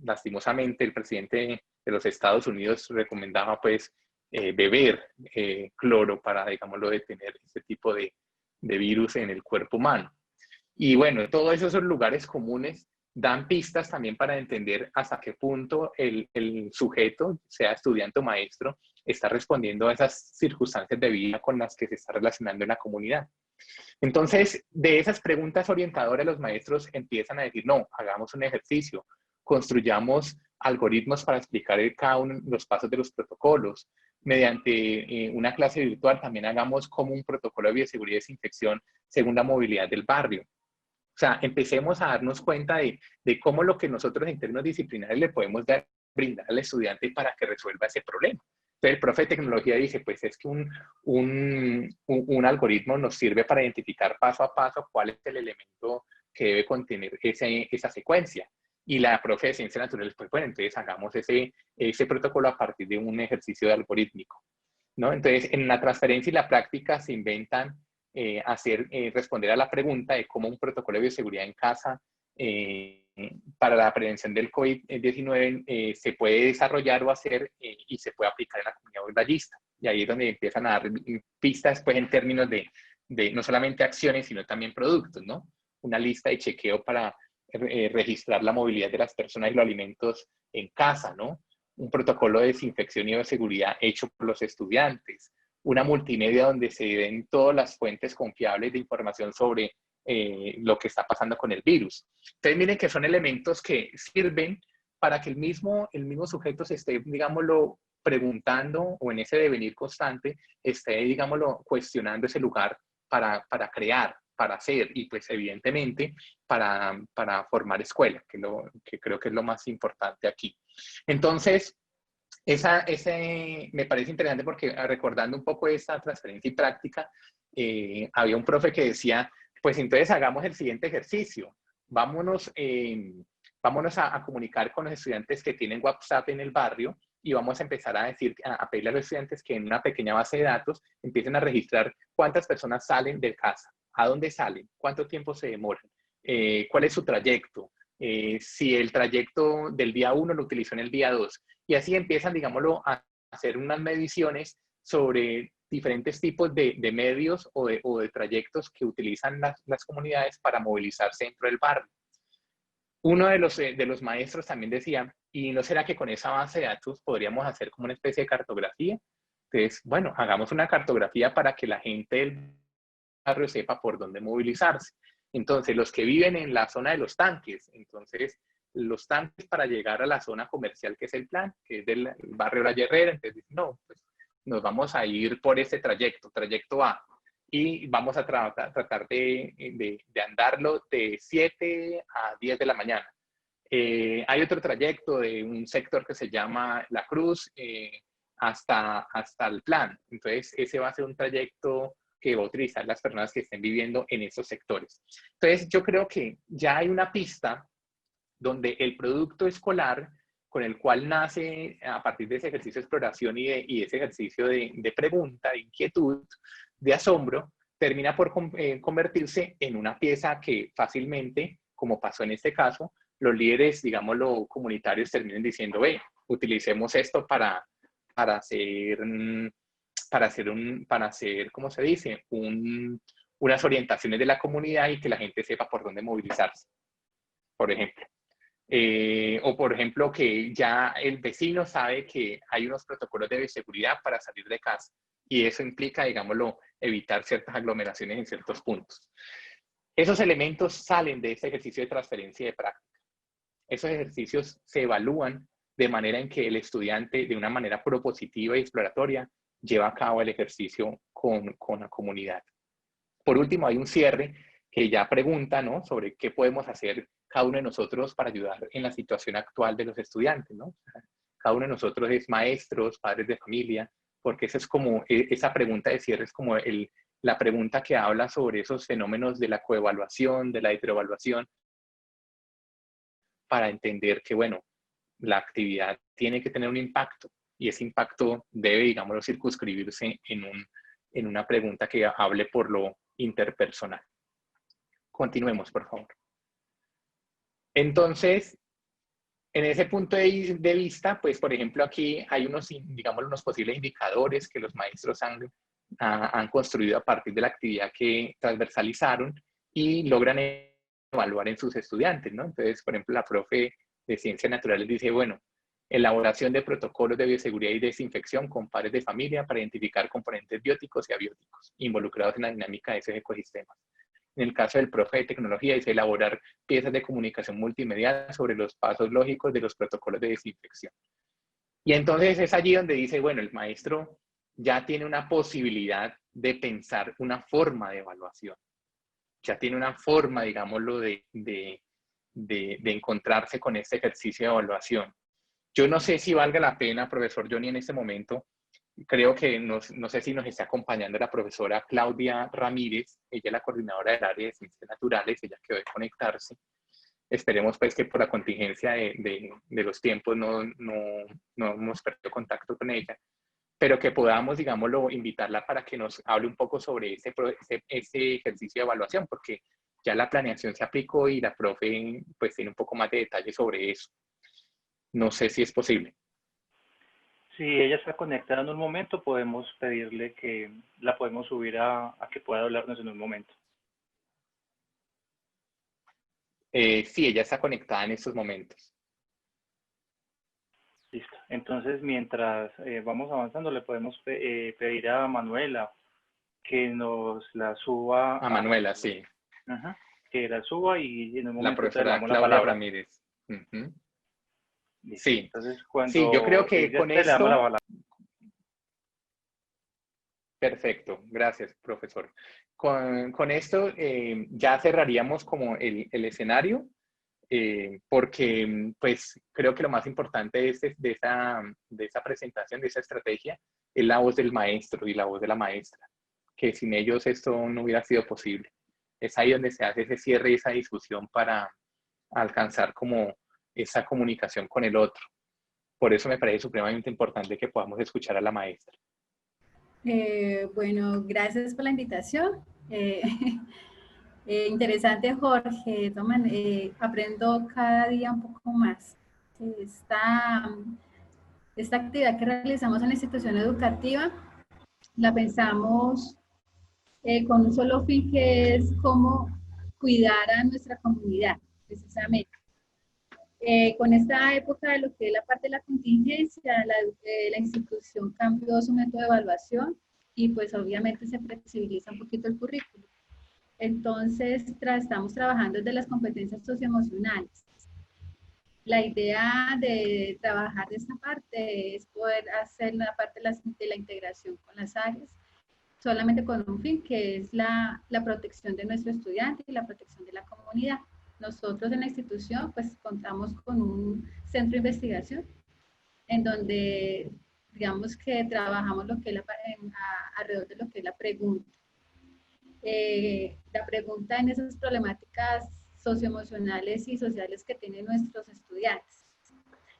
S3: lastimosamente, el presidente de los Estados Unidos recomendaba, pues, beber cloro para, digámoslo, detener este tipo de virus en el cuerpo humano. Y bueno, todos esos lugares comunes dan pistas también para entender hasta qué punto el sujeto, sea estudiante o maestro, está respondiendo a esas circunstancias de vida con las que se está relacionando en la comunidad. Entonces, de esas preguntas orientadoras, los maestros empiezan a decir, no, hagamos un ejercicio, construyamos algoritmos para explicar cada uno de los pasos de los protocolos. Mediante una clase virtual también hagamos como un protocolo de bioseguridad y desinfección según la movilidad del barrio. O sea, empecemos a darnos cuenta de cómo lo que nosotros en términos disciplinares le podemos brindar al estudiante para que resuelva ese problema. Entonces, el profe de tecnología dice, pues es que un algoritmo nos sirve para identificar paso a paso cuál es el elemento que debe contener esa secuencia. Y la profe de ciencias naturales, pues bueno, entonces hagamos ese protocolo a partir de un ejercicio de algorítmico, ¿no? Entonces, en la transferencia y la práctica se inventan responder a la pregunta de cómo un protocolo de bioseguridad en casa para la prevención del COVID-19 se puede desarrollar o hacer y se puede aplicar en la comunidad urballista. Y ahí es donde empiezan a dar pistas, pues, en términos de no solamente acciones, sino también productos, ¿no? Una lista de chequeo para registrar la movilidad de las personas y los alimentos en casa, ¿no? Un protocolo de desinfección y de seguridad hecho por los estudiantes, una multimedia donde se den todas las fuentes confiables de información sobre lo que está pasando con el virus. Entonces, miren que son elementos que sirven para que el mismo sujeto se esté, digámoslo, preguntando o en ese devenir constante, esté, digámoslo, cuestionando ese lugar para crear, para hacer y pues evidentemente para formar escuela, que creo que es lo más importante aquí. Entonces, me parece interesante porque recordando un poco esta transferencia y práctica, había un profe que decía, pues entonces hagamos el siguiente ejercicio, vámonos a comunicar con los estudiantes que tienen WhatsApp en el barrio y vamos a empezar a pedirle a los estudiantes que en una pequeña base de datos empiecen a registrar cuántas personas salen de casa, a dónde salen, cuánto tiempo se demoran, cuál es su trayecto, si el trayecto del día 1 lo utilizó en el día 2. Y así empiezan, digámoslo, a hacer unas mediciones sobre diferentes tipos de medios o de trayectos que utilizan las comunidades para movilizarse dentro del barrio. Uno de los maestros también decía, ¿y no será que con esa base de datos podríamos hacer como una especie de cartografía? Entonces, bueno, hagamos una cartografía para que la gente del barrio sepa por dónde movilizarse. Entonces, los que viven en la zona de los tanques, entonces, los tanques para llegar a la zona comercial, que es el plan, que es del barrio La Herrera, entonces, no, pues nos vamos a ir por ese trayecto A, y vamos a tratar de andarlo de 7 a 10 de la mañana. Hay otro trayecto de un sector que se llama La Cruz hasta el plan. Entonces, ese va a ser un trayecto que va a utilizar las personas que estén viviendo en esos sectores. Entonces, yo creo que ya hay una pista donde el producto escolar con el cual nace a partir de ese ejercicio de exploración y ese ejercicio de pregunta, de inquietud, de asombro, termina por convertirse en una pieza que fácilmente, como pasó en este caso, los líderes, digámoslo, comunitarios terminen diciendo, utilicemos esto para hacer, ¿cómo se dice? Unas orientaciones de la comunidad y que la gente sepa por dónde movilizarse, por ejemplo. O por ejemplo, que ya el vecino sabe que hay unos protocolos de seguridad para salir de casa y eso implica, digámoslo, evitar ciertas aglomeraciones en ciertos puntos. Esos elementos salen de ese ejercicio de transferencia de práctica. Esos ejercicios se evalúan de manera en que el estudiante, de una manera propositiva y exploratoria, lleva a cabo el ejercicio con la comunidad. Por último, hay un cierre que ya pregunta, ¿no?, sobre qué podemos hacer cada uno de nosotros para ayudar en la situación actual de los estudiantes, ¿no? Cada uno de nosotros es maestros, padres de familia, porque esa es como, esa pregunta de cierre es como la pregunta que habla sobre esos fenómenos de la coevaluación, de la heteroevaluación, para entender que, bueno, la actividad tiene que tener un impacto y ese impacto debe, digámoslo, circunscribirse en una pregunta que hable por lo interpersonal. Continuemos, por favor. Entonces, en ese punto de vista, pues, por ejemplo, aquí hay unos, digamos, unos posibles indicadores que los maestros han construido a partir de la actividad que transversalizaron y logran evaluar en sus estudiantes, ¿no? Entonces, por ejemplo, la profe de Ciencias Naturales dice, bueno, elaboración de protocolos de bioseguridad y desinfección con padres de familia para identificar componentes bióticos y abióticos involucrados en la dinámica de esos ecosistemas. En el caso del profe de tecnología, dice elaborar piezas de comunicación multimedia sobre los pasos lógicos de los protocolos de desinfección. Y entonces es allí donde dice, bueno, el maestro ya tiene una posibilidad de pensar una forma de evaluación. Ya tiene una forma, digámoslo, de encontrarse con este ejercicio de evaluación. Yo no sé si valga la pena, profesor Johnny, en este momento, creo que no sé si nos está acompañando la profesora Claudia Ramírez, ella es la coordinadora del área de Ciencias Naturales, ella quedó de conectarse. Esperemos pues que por la contingencia de los tiempos no hemos perdido contacto con ella, pero que podamos, digámoslo, invitarla para que nos hable un poco sobre ese ejercicio de evaluación, porque ya la planeación se aplicó y la profe pues tiene un poco más de detalle sobre eso. No sé si es posible.
S2: Si ella está conectada en un momento, podemos pedirle que la podemos subir a que pueda hablarnos en un momento.
S3: Sí, ella está conectada en estos momentos.
S2: Listo. Entonces, mientras vamos avanzando, le podemos pedir a Manuela que nos la suba.
S3: A Manuela, sí.
S2: Que la suba y en un momento
S3: la profesora
S2: te damos la
S3: Claudia
S2: palabra.
S3: Ramírez.
S2: Sí. Entonces, cuando
S3: sí, yo creo que con
S2: le damos la
S3: esto...
S2: palabra.
S3: Perfecto, gracias, profesor. Con esto ya cerraríamos como el escenario, porque pues creo que lo más importante de esa presentación, de esa estrategia, es la voz del maestro y la voz de la maestra, que sin ellos esto no hubiera sido posible. Es ahí donde se hace ese cierre y esa discusión para alcanzar como esa comunicación con el otro. Por eso me parece supremamente importante que podamos escuchar a la maestra.
S4: Bueno, gracias por la invitación. Interesante, Jorge. Aprendo cada día un poco más. Esta actividad que realizamos en la institución educativa la pensamos con un solo fin, que es cómo cuidar a nuestra comunidad, precisamente. Con esta época de lo que es la parte de la contingencia, la institución cambió su método de evaluación y pues obviamente se flexibiliza un poquito el currículo. Entonces, estamos trabajando desde las competencias socioemocionales. La idea de trabajar de esta parte es poder hacer la parte de la integración con las áreas, solamente con un fin, que es la protección de nuestro estudiante y la protección de la comunidad. Nosotros en la institución pues contamos con un centro de investigación en donde digamos que trabajamos lo que es alrededor de lo que es la pregunta. La pregunta en esas problemáticas socioemocionales y sociales que tienen nuestros estudiantes.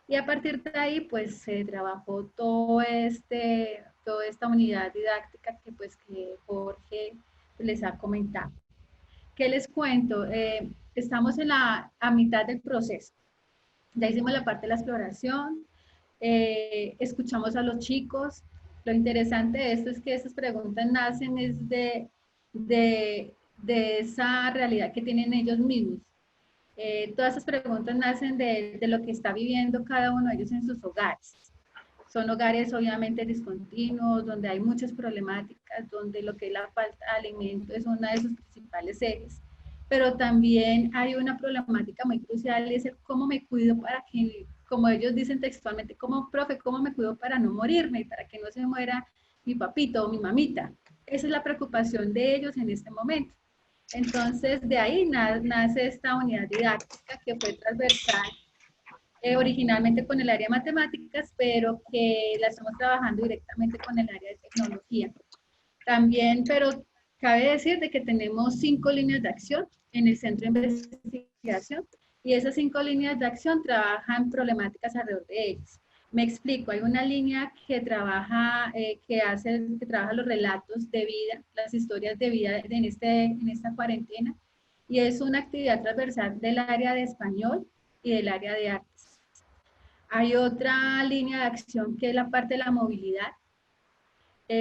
S4: Y a partir de ahí pues se trabajó toda esta unidad didáctica que Jorge les ha comentado. ¿Qué les cuento? Estamos a mitad del proceso. Ya hicimos la parte de la exploración, escuchamos a los chicos. Lo interesante de esto es que estas preguntas nacen de esa realidad que tienen ellos mismos. Todas esas preguntas nacen de lo que está viviendo cada uno de ellos en sus hogares. Son hogares obviamente discontinuos, donde hay muchas problemáticas, donde lo que es la falta de alimento es una de sus principales ejes. Pero también hay una problemática muy crucial, es el cómo me cuido para que, como ellos dicen textualmente, como profe, cómo me cuido para no morirme, para que no se muera mi papito o mi mamita. Esa es la preocupación de ellos en este momento. Entonces, de ahí nace esta unidad didáctica que fue transversal, originalmente con el área de matemáticas, pero que la estamos trabajando directamente con el área de tecnología. También, pero cabe decir de que tenemos 5 líneas de acción en el centro de investigación y esas 5 líneas de acción trabajan problemáticas alrededor de ellas. Me explico, hay una línea que trabaja, que trabaja los relatos de vida, las historias de vida en esta cuarentena, y es una actividad transversal del área de español y del área de artes. Hay otra línea de acción que es la parte de la movilidad,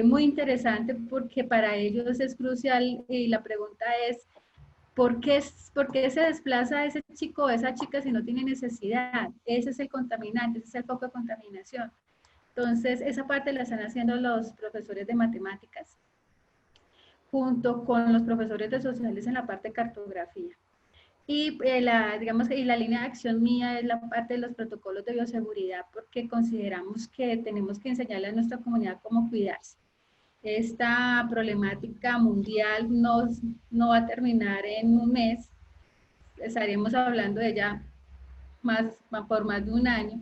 S4: muy interesante porque para ellos es crucial y la pregunta es, ¿por qué se desplaza ese chico o esa chica si no tiene necesidad? Ese es el contaminante, ese es el foco de contaminación. Entonces, esa parte la están haciendo los profesores de matemáticas, junto con los profesores de sociales en la parte de cartografía. Y digamos que la línea de acción mía es la parte de los protocolos de bioseguridad, porque consideramos que tenemos que enseñarle a nuestra comunidad cómo cuidarse. Esta problemática mundial no va a terminar en un mes, estaremos hablando de ella por más de un año,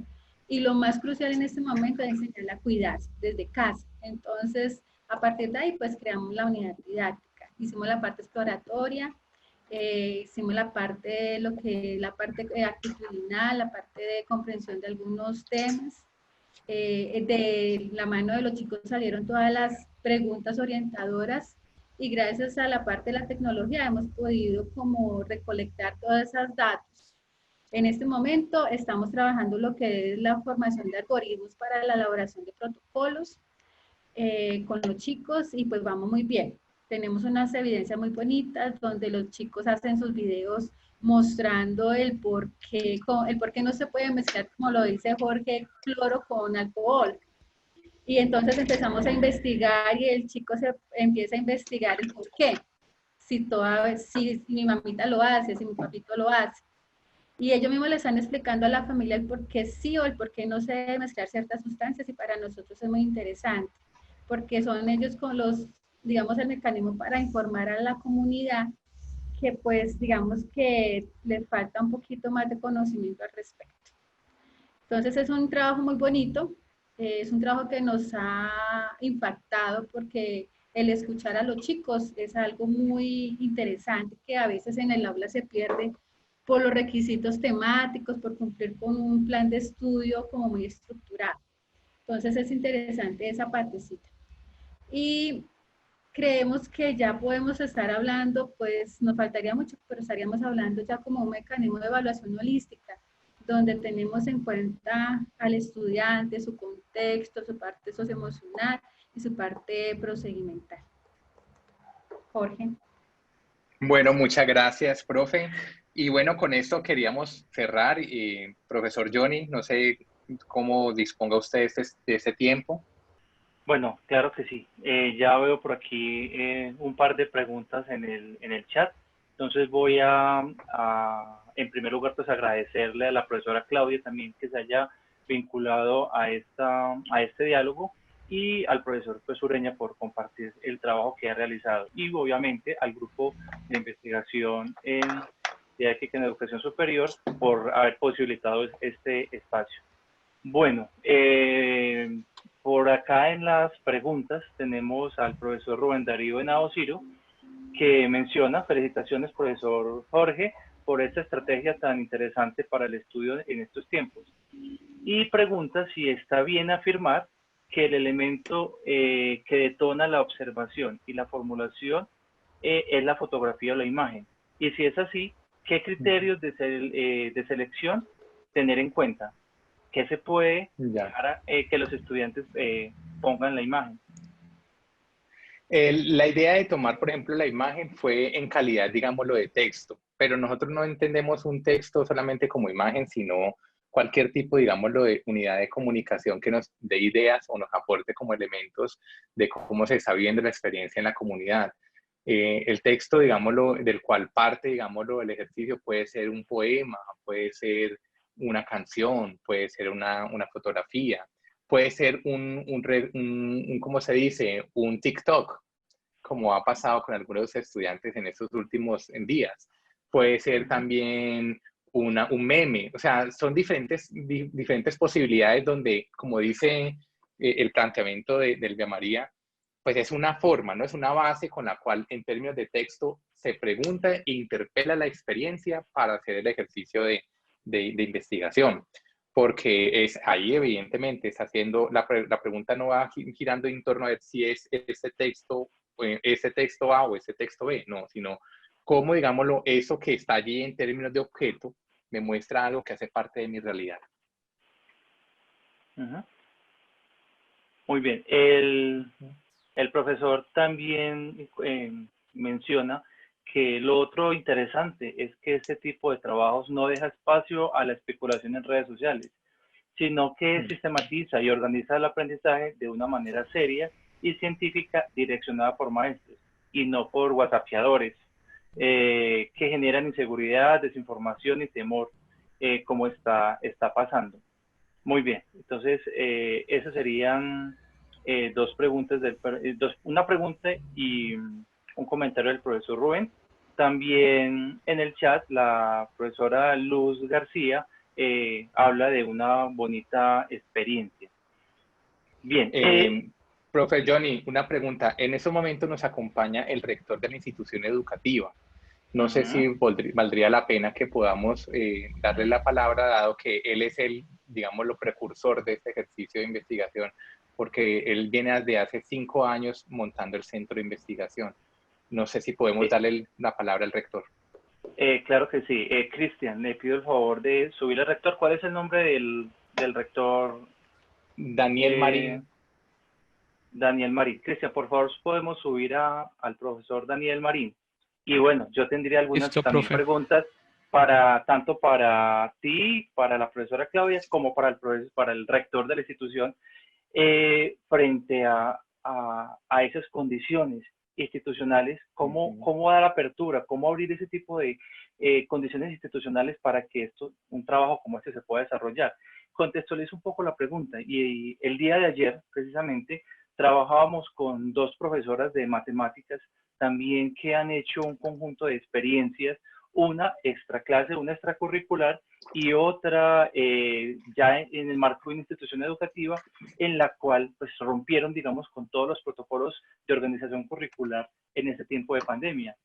S4: y lo más crucial en este momento es enseñarle a cuidarse desde casa. Entonces, a partir de ahí, pues creamos la unidad didáctica. Hicimos la parte exploratoria, hicimos la parte actitudinal, la parte de comprensión de algunos temas. De la mano de los chicos salieron todas las preguntas orientadoras y gracias a la parte de la tecnología hemos podido como recolectar todos esos datos. En este momento estamos trabajando lo que es la formación de algoritmos para la elaboración de protocolos con los chicos y pues vamos muy bien. Tenemos unas evidencias muy bonitas donde los chicos hacen sus videos mostrando el por qué no se puede mezclar, como lo dice Jorge, cloro con alcohol. Y entonces empezamos a investigar y el chico se empieza a investigar el por qué. Si mi mamita lo hace, si mi papito lo hace. Y ellos mismos le están explicando a la familia el por qué sí o el por qué no se debe mezclar ciertas sustancias y para nosotros es muy interesante porque son ellos con digamos, el mecanismo para informar a la comunidad que pues digamos que le falta un poquito más de conocimiento al respecto. Entonces es un trabajo muy bonito, es un trabajo que nos ha impactado porque el escuchar a los chicos es algo muy interesante que a veces en el aula se pierde por los requisitos temáticos, por cumplir con un plan de estudio como muy estructurado. Entonces es interesante esa partecita. Y creemos que ya podemos estar hablando, pues nos faltaría mucho, pero estaríamos hablando ya como un mecanismo de evaluación holística, donde tenemos en cuenta al estudiante, su contexto, su parte socioemocional y su parte procedimental. Jorge.
S3: Bueno, muchas gracias, profe. Y bueno, con esto queríamos cerrar. Profesor Johnny, no sé cómo disponga usted de este tiempo.
S2: Bueno, claro que sí. Ya veo por aquí un par de preguntas en el chat. Entonces voy en primer lugar, pues agradecerle a la profesora Claudia también que se haya vinculado a este diálogo y al profesor pues Ureña por compartir el trabajo que ha realizado y obviamente al grupo de investigación en Didáctica en Educación Superior por haber posibilitado este espacio. Bueno, por acá en las preguntas tenemos al profesor Rubén Darío Henao Ciro, que menciona: felicitaciones, profesor Jorge, por esta estrategia tan interesante para el estudio en estos tiempos. Y pregunta si está bien afirmar que el elemento que detona la observación y la formulación es la fotografía o la imagen. Y si es así, ¿qué criterios de selección tener en cuenta? ¿Qué se puede dejar que los estudiantes pongan la imagen?
S3: La idea de tomar, por ejemplo, la imagen fue en calidad, digámoslo, de texto, pero nosotros no entendemos un texto solamente como imagen, sino cualquier tipo, digámoslo, de unidad de comunicación que nos dé ideas o nos aporte como elementos de cómo se está viviendo la experiencia en la comunidad. El texto, digámoslo, del cual parte, digámoslo, el ejercicio puede ser un poema, puede ser una canción, puede ser una fotografía, puede ser ¿cómo se dice? Un TikTok, como ha pasado con algunos estudiantes en estos últimos días. Puede ser también un meme, o sea, son diferentes posibilidades donde, como dice el planteamiento del de María, pues es una forma, ¿no? Es una base con la cual en términos de texto se pregunta e interpela la experiencia para hacer el ejercicio de investigación. Porque es ahí evidentemente está haciendo, la pregunta no va girando en torno a ver si es ese texto A o ese texto B, no, sino cómo, digámoslo, eso que está allí en términos de objeto me muestra algo que hace parte de mi realidad.
S2: Muy bien. El profesor también menciona que lo otro interesante es que este tipo de trabajos no deja espacio a la especulación en redes sociales, sino que sistematiza y organiza el aprendizaje de una manera seria y científica direccionada por maestros y no por whatsappeadores que generan inseguridad, desinformación y temor, como está pasando. Muy bien, entonces esas serían dos preguntas, una pregunta y un comentario del profesor Rubén. También en el chat la profesora Luz García habla de una bonita experiencia. Bien.
S3: Profe Johnny, una pregunta. En ese momento nos acompaña el rector de la institución educativa. No sé si valdría la pena que podamos darle la palabra, dado que él es el, digamos, lo precursor de este ejercicio de investigación, porque él viene desde hace 5 años montando el centro de investigación. No sé si podemos darle la palabra al rector.
S2: Claro que sí. Cristian, le pido el favor de subir al rector. ¿Cuál es el nombre del rector?
S3: Daniel Marín.
S2: Daniel Marín. Cristian, por favor, podemos subir al profesor Daniel Marín. Y bueno, yo tendría algunas también preguntas tanto para ti, para la profesora Claudia, como para el rector de la institución, frente a esas condiciones institucionales, cómo dar apertura, cómo abrir ese tipo de condiciones institucionales para que un trabajo como este se pueda desarrollar. Contextualizo un poco la pregunta y el día de ayer, precisamente, trabajábamos con 2 profesoras de matemáticas también que han hecho un conjunto de experiencias, una extraclase, una extracurricular y otra ya en el marco de una institución educativa en la cual pues rompieron, digamos, con todos los protocolos de organización curricular en este tiempo de pandemia.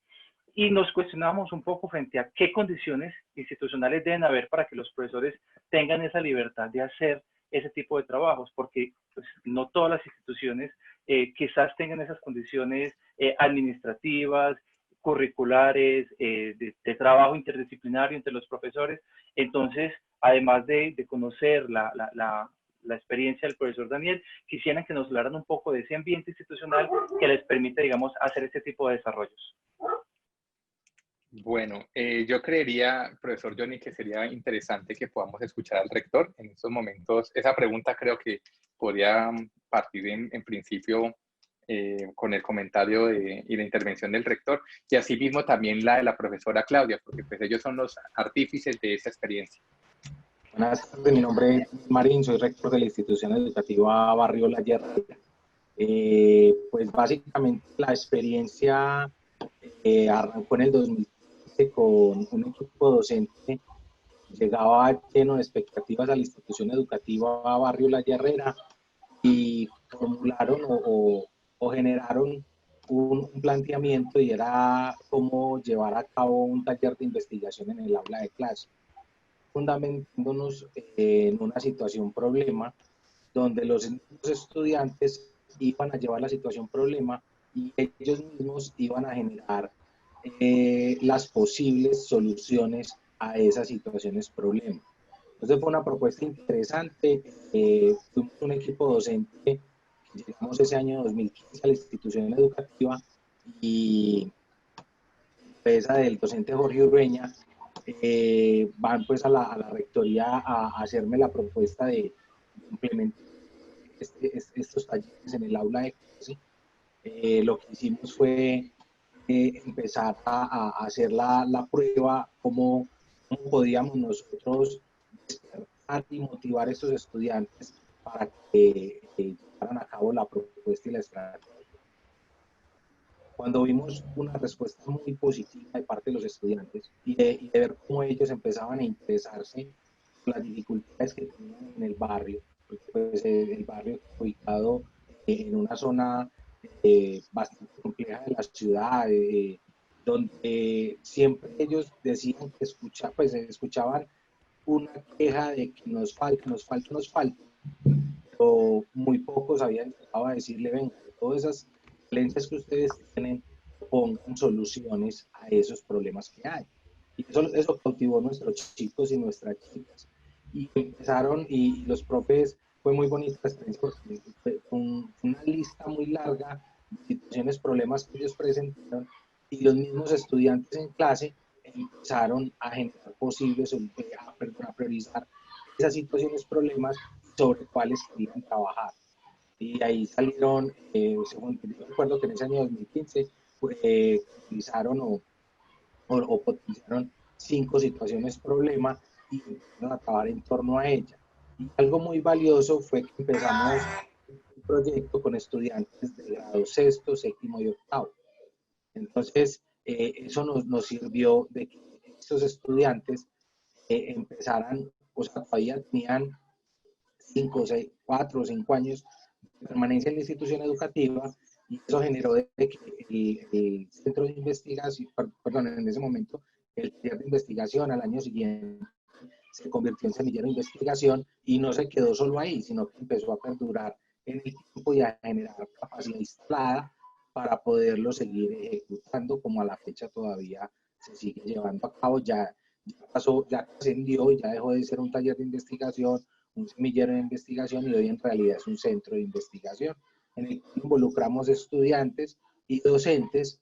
S2: Y nos cuestionamos un poco frente a qué condiciones institucionales deben haber para que los profesores tengan esa libertad de hacer ese tipo de trabajos, porque pues, no todas las instituciones quizás tengan esas condiciones administrativas, curriculares, de trabajo interdisciplinario entre los profesores. Entonces, además de conocer la experiencia del profesor Daniel, quisieran que nos hablaran un poco de ese ambiente institucional que les permite, digamos, hacer este tipo de desarrollos.
S3: Bueno, yo creería, profesor Johnny, que sería interesante que podamos escuchar al rector en estos momentos. Esa pregunta creo que podría partir en principio con el comentario y la intervención del rector, y asimismo también la de la profesora Claudia, porque pues ellos son los artífices de esa experiencia.
S5: Buenas tardes, mi nombre es Marín, soy rector de la institución educativa Barrio La Yerrera. Pues básicamente la experiencia arrancó en el 2015 con un equipo docente que llegaba lleno de expectativas a la institución educativa Barrio La Yerrera y formularon o generaron un planteamiento, y era cómo llevar a cabo un taller de investigación en el aula de clase, fundamentándonos en una situación problema donde los estudiantes iban a llevar la situación problema y ellos mismos iban a generar las posibles soluciones a esas situaciones problema. Entonces fue una propuesta interesante. Fuimos un equipo docente, llegamos ese año 2015 a la institución educativa, y empresa del docente Jorge Ureña van pues a la rectoría a hacerme la propuesta de implementar estos talleres en el aula de clase. Lo que hicimos fue empezar a hacer la prueba, cómo podíamos nosotros despertar y motivar a estos estudiantes para que llevaran a cabo la propuesta y la estrategia. cuando vimos una respuesta muy positiva de parte de los estudiantes y de ver cómo ellos empezaban a interesarse por las dificultades que tenían en el barrio, porque pues, el barrio ubicado en una zona bastante compleja de la ciudad, donde siempre ellos decían que pues, escuchaban una queja de que nos falta, nos falta, nos falta, pero muy pocos habían llegado a decirle, venga, todas esas falencias que ustedes tienen, pongan soluciones a esos problemas que hay. Y eso cautivó a nuestros chicos y nuestras chicas. Y empezaron, y los profes, fue muy bonita la experiencia porque fue una lista muy larga de situaciones, problemas que ellos presentaron, y los mismos estudiantes en clase empezaron a generar posibles, a priorizar esas situaciones, problemas sobre cuáles querían trabajar. Y ahí salieron, según yo recuerdo que en ese año 2015, utilizaron o potenciaron 5 situaciones problema y empezaron a trabajar en torno a ella. Y algo muy valioso fue que empezamos un proyecto con estudiantes de grado sexto, séptimo y octavo. Entonces, eso nos sirvió de que estos estudiantes empezaran, o sea, todavía tenían 5, 6, 4 o 5 años de permanencia en la institución educativa, y eso generó de que el centro de investigación, perdón, en ese momento, el taller de investigación al año siguiente se convirtió en semillero de investigación y no se quedó solo ahí, sino que empezó a perdurar en el tiempo y a generar capacidad instalada para poderlo seguir ejecutando, como a la fecha todavía se sigue llevando a cabo. Ya pasó, ya ascendió y ya dejó de ser un taller de investigación, un semillero de investigación, y hoy en realidad es un centro de investigación en el que involucramos estudiantes y docentes,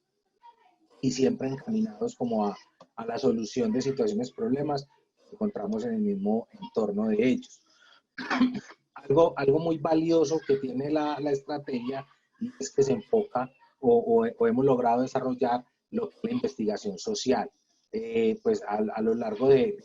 S5: y siempre encaminados como a la solución de situaciones, problemas que encontramos en el mismo entorno de ellos. Algo muy valioso que tiene la estrategia, y es que se enfoca o hemos logrado desarrollar lo que es la investigación social. Pues a lo largo del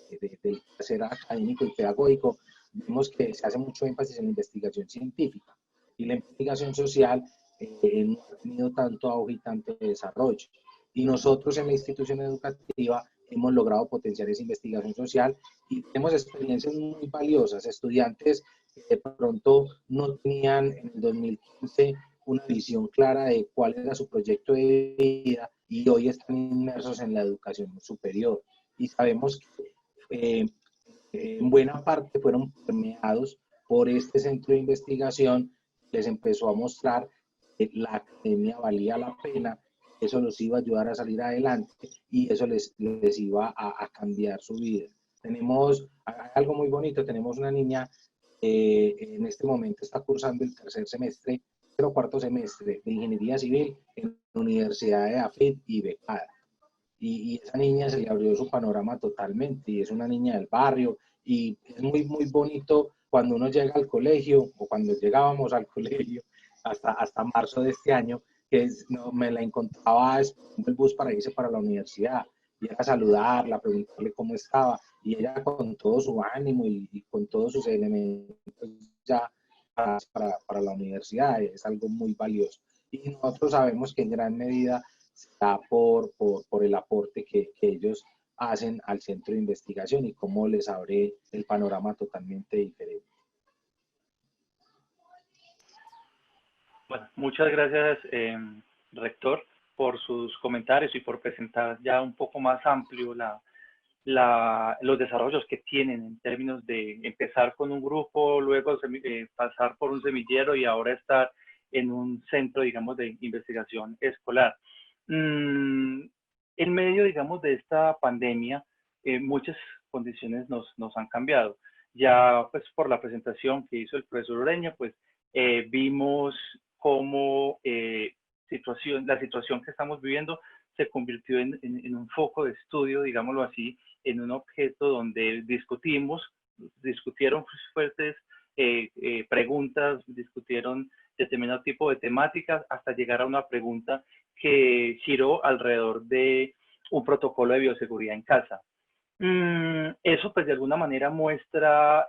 S5: quehacer académico y pedagógico, vemos que se hace mucho énfasis en la investigación científica, y la investigación social no ha tenido tanto auge y tanto desarrollo. Y nosotros en la institución educativa hemos logrado potenciar esa investigación social y tenemos experiencias muy valiosas. Estudiantes que de pronto no tenían en el 2015 una visión clara de cuál era su proyecto de vida, y hoy están inmersos en la educación superior. Y sabemos que en buena parte fueron permeados por este centro de investigación, les empezó a mostrar que la academia valía la pena, eso los iba a ayudar a salir adelante y eso les iba a cambiar su vida. Tenemos algo muy bonito, tenemos una niña en este momento está cursando el tercer semestre, pero cuarto semestre de Ingeniería Civil en la Universidad de AFIT y becada. Y esa niña se le abrió su panorama totalmente, y es una niña del barrio, y es muy bonito cuando uno llega al colegio, o cuando llegábamos al colegio, hasta marzo de este año, que no, me la encontraba esperando el bus para irse para la universidad, y era saludarla, preguntarle cómo estaba, y ella con todo su ánimo y con todos sus elementos ya para la universidad, es algo muy valioso. Y nosotros sabemos que en gran medida está por el aporte que ellos hacen al centro de investigación y cómo les abre el panorama totalmente diferente.
S2: Bueno, muchas gracias, rector, por sus comentarios y por presentar ya un poco más amplio los desarrollos que tienen en términos de empezar con un grupo, luego pasar por un semillero y ahora estar en un centro, digamos, de investigación escolar. En medio, digamos, de esta pandemia, muchas condiciones nos han cambiado. Ya, pues, por la presentación que hizo el profesor Ureña, pues, vimos cómo la situación que estamos viviendo se convirtió en un foco de estudio, digámoslo así, en un objeto donde discutieron fuertes preguntas, discutieron determinado tipo de temáticas, hasta llegar a una pregunta que giró alrededor de un protocolo de bioseguridad en casa. Eso pues de alguna manera muestra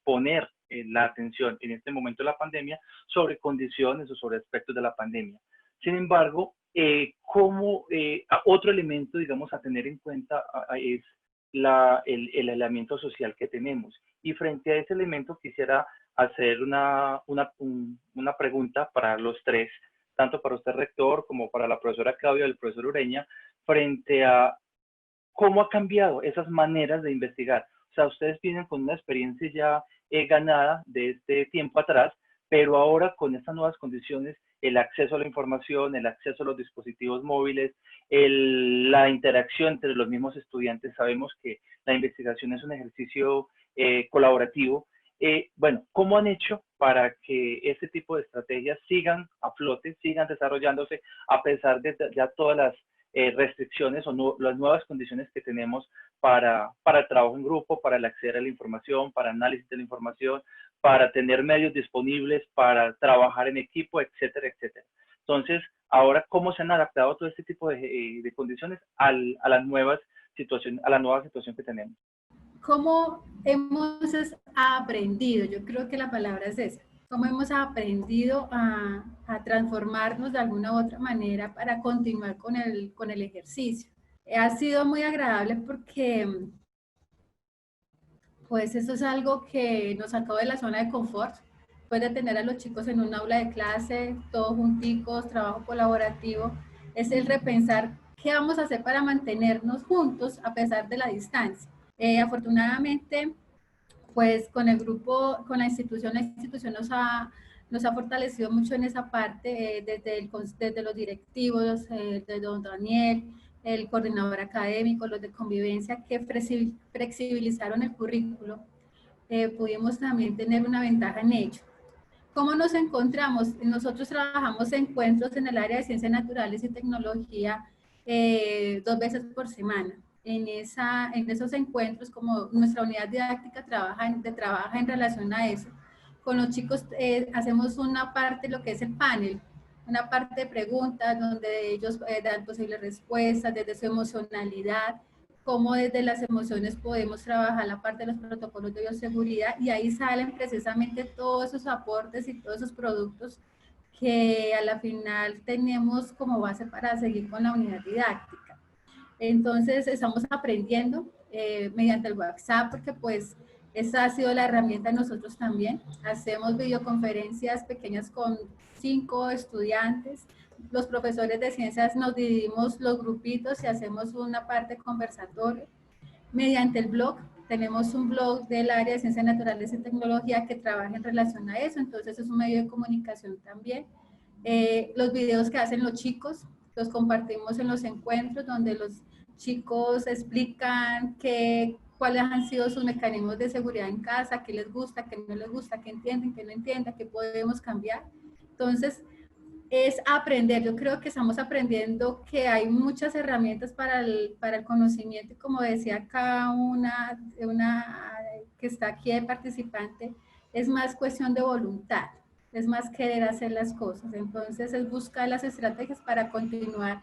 S2: poner la atención en este momento de la pandemia sobre condiciones o sobre aspectos de la pandemia. Sin embargo, otro elemento, digamos, a tener en cuenta es el aislamiento social que tenemos. Y frente a ese elemento quisiera hacer una pregunta para los tres, tanto para usted, rector, como para la profesora Claudia y el profesor Ureña, frente a cómo ha cambiado esas maneras de investigar. O sea, ustedes vienen con una experiencia ya ganada de este tiempo atrás, pero ahora con estas nuevas condiciones, el acceso a la información, el acceso a los dispositivos móviles, la interacción entre los mismos estudiantes, sabemos que la investigación es un ejercicio colaborativo. Bueno, ¿cómo han hecho para que este tipo de estrategias sigan a flote, sigan desarrollándose a pesar de ya todas las restricciones o las nuevas condiciones que tenemos para el trabajo en grupo, para el acceder a la información, para análisis de la información, para tener medios disponibles, para trabajar en equipo, etcétera, etcétera? Entonces, ahora, ¿cómo se han adaptado todo este tipo de condiciones a la nueva situación que tenemos?
S4: ¿Cómo hemos aprendido? Yo creo que la palabra es esa. ¿Cómo hemos aprendido a transformarnos de alguna u otra manera para continuar con el ejercicio? Ha sido muy agradable porque pues eso es algo que nos sacó de la zona de confort. Después de tener a los chicos en un aula de clase, todos junticos, trabajo colaborativo, es el repensar qué vamos a hacer para mantenernos juntos a pesar de la distancia. Afortunadamente, pues con el grupo, con la institución nos ha fortalecido mucho en esa parte, desde los directivos, de don Daniel, el coordinador académico, los de convivencia, que flexibilizaron el currículo. Pudimos también tener una ventaja en ello. ¿Cómo nos encontramos? Nosotros trabajamos encuentros en el área de ciencias naturales y tecnología 2 veces por semana. En esos encuentros, como nuestra unidad didáctica trabaja en relación a eso, con los chicos hacemos una parte, lo que es el panel, una parte de preguntas donde ellos dan posibles respuestas desde su emocionalidad, cómo desde las emociones podemos trabajar la parte de los protocolos de bioseguridad, y ahí salen precisamente todos esos aportes y todos esos productos que a la final tenemos como base para seguir con la unidad didáctica. Entonces estamos aprendiendo mediante el WhatsApp, porque pues esa ha sido la herramienta de nosotros también. Hacemos videoconferencias pequeñas con 5 estudiantes. Los profesores de ciencias nos dividimos los grupitos y hacemos una parte conversatoria. Mediante el blog, tenemos un blog del área de ciencias naturales y tecnología que trabaja en relación a eso, entonces es un medio de comunicación también. Los videos que hacen los chicos los compartimos en los encuentros donde los chicos explican cuáles han sido sus mecanismos de seguridad en casa, qué les gusta, qué no les gusta, qué entienden, qué no entienden, qué podemos cambiar. Entonces, es aprender. Yo creo que estamos aprendiendo que hay muchas herramientas para el conocimiento, y como decía cada una que está aquí de participante, es más cuestión de voluntad, es más querer hacer las cosas. Entonces es buscar las estrategias para continuar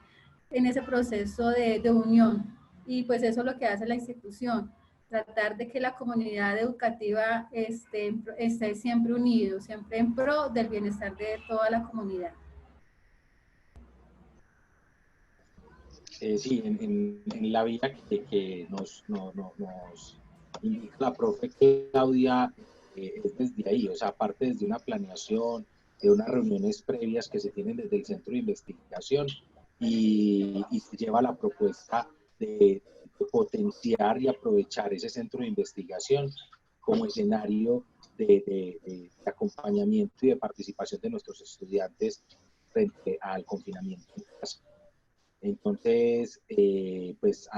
S4: en ese proceso de unión, y pues eso es lo que hace la institución, tratar de que la comunidad educativa esté siempre unido, siempre en pro del bienestar de toda la comunidad.
S5: Sí, en la vía que nos indica la profe Claudia, es desde ahí, o sea, aparte desde una planeación, de unas reuniones previas que se tienen desde el centro de investigación, y se lleva la propuesta de potenciar y aprovechar ese centro de investigación como escenario de acompañamiento y de participación de nuestros estudiantes frente al confinamiento en casa. Entonces, pues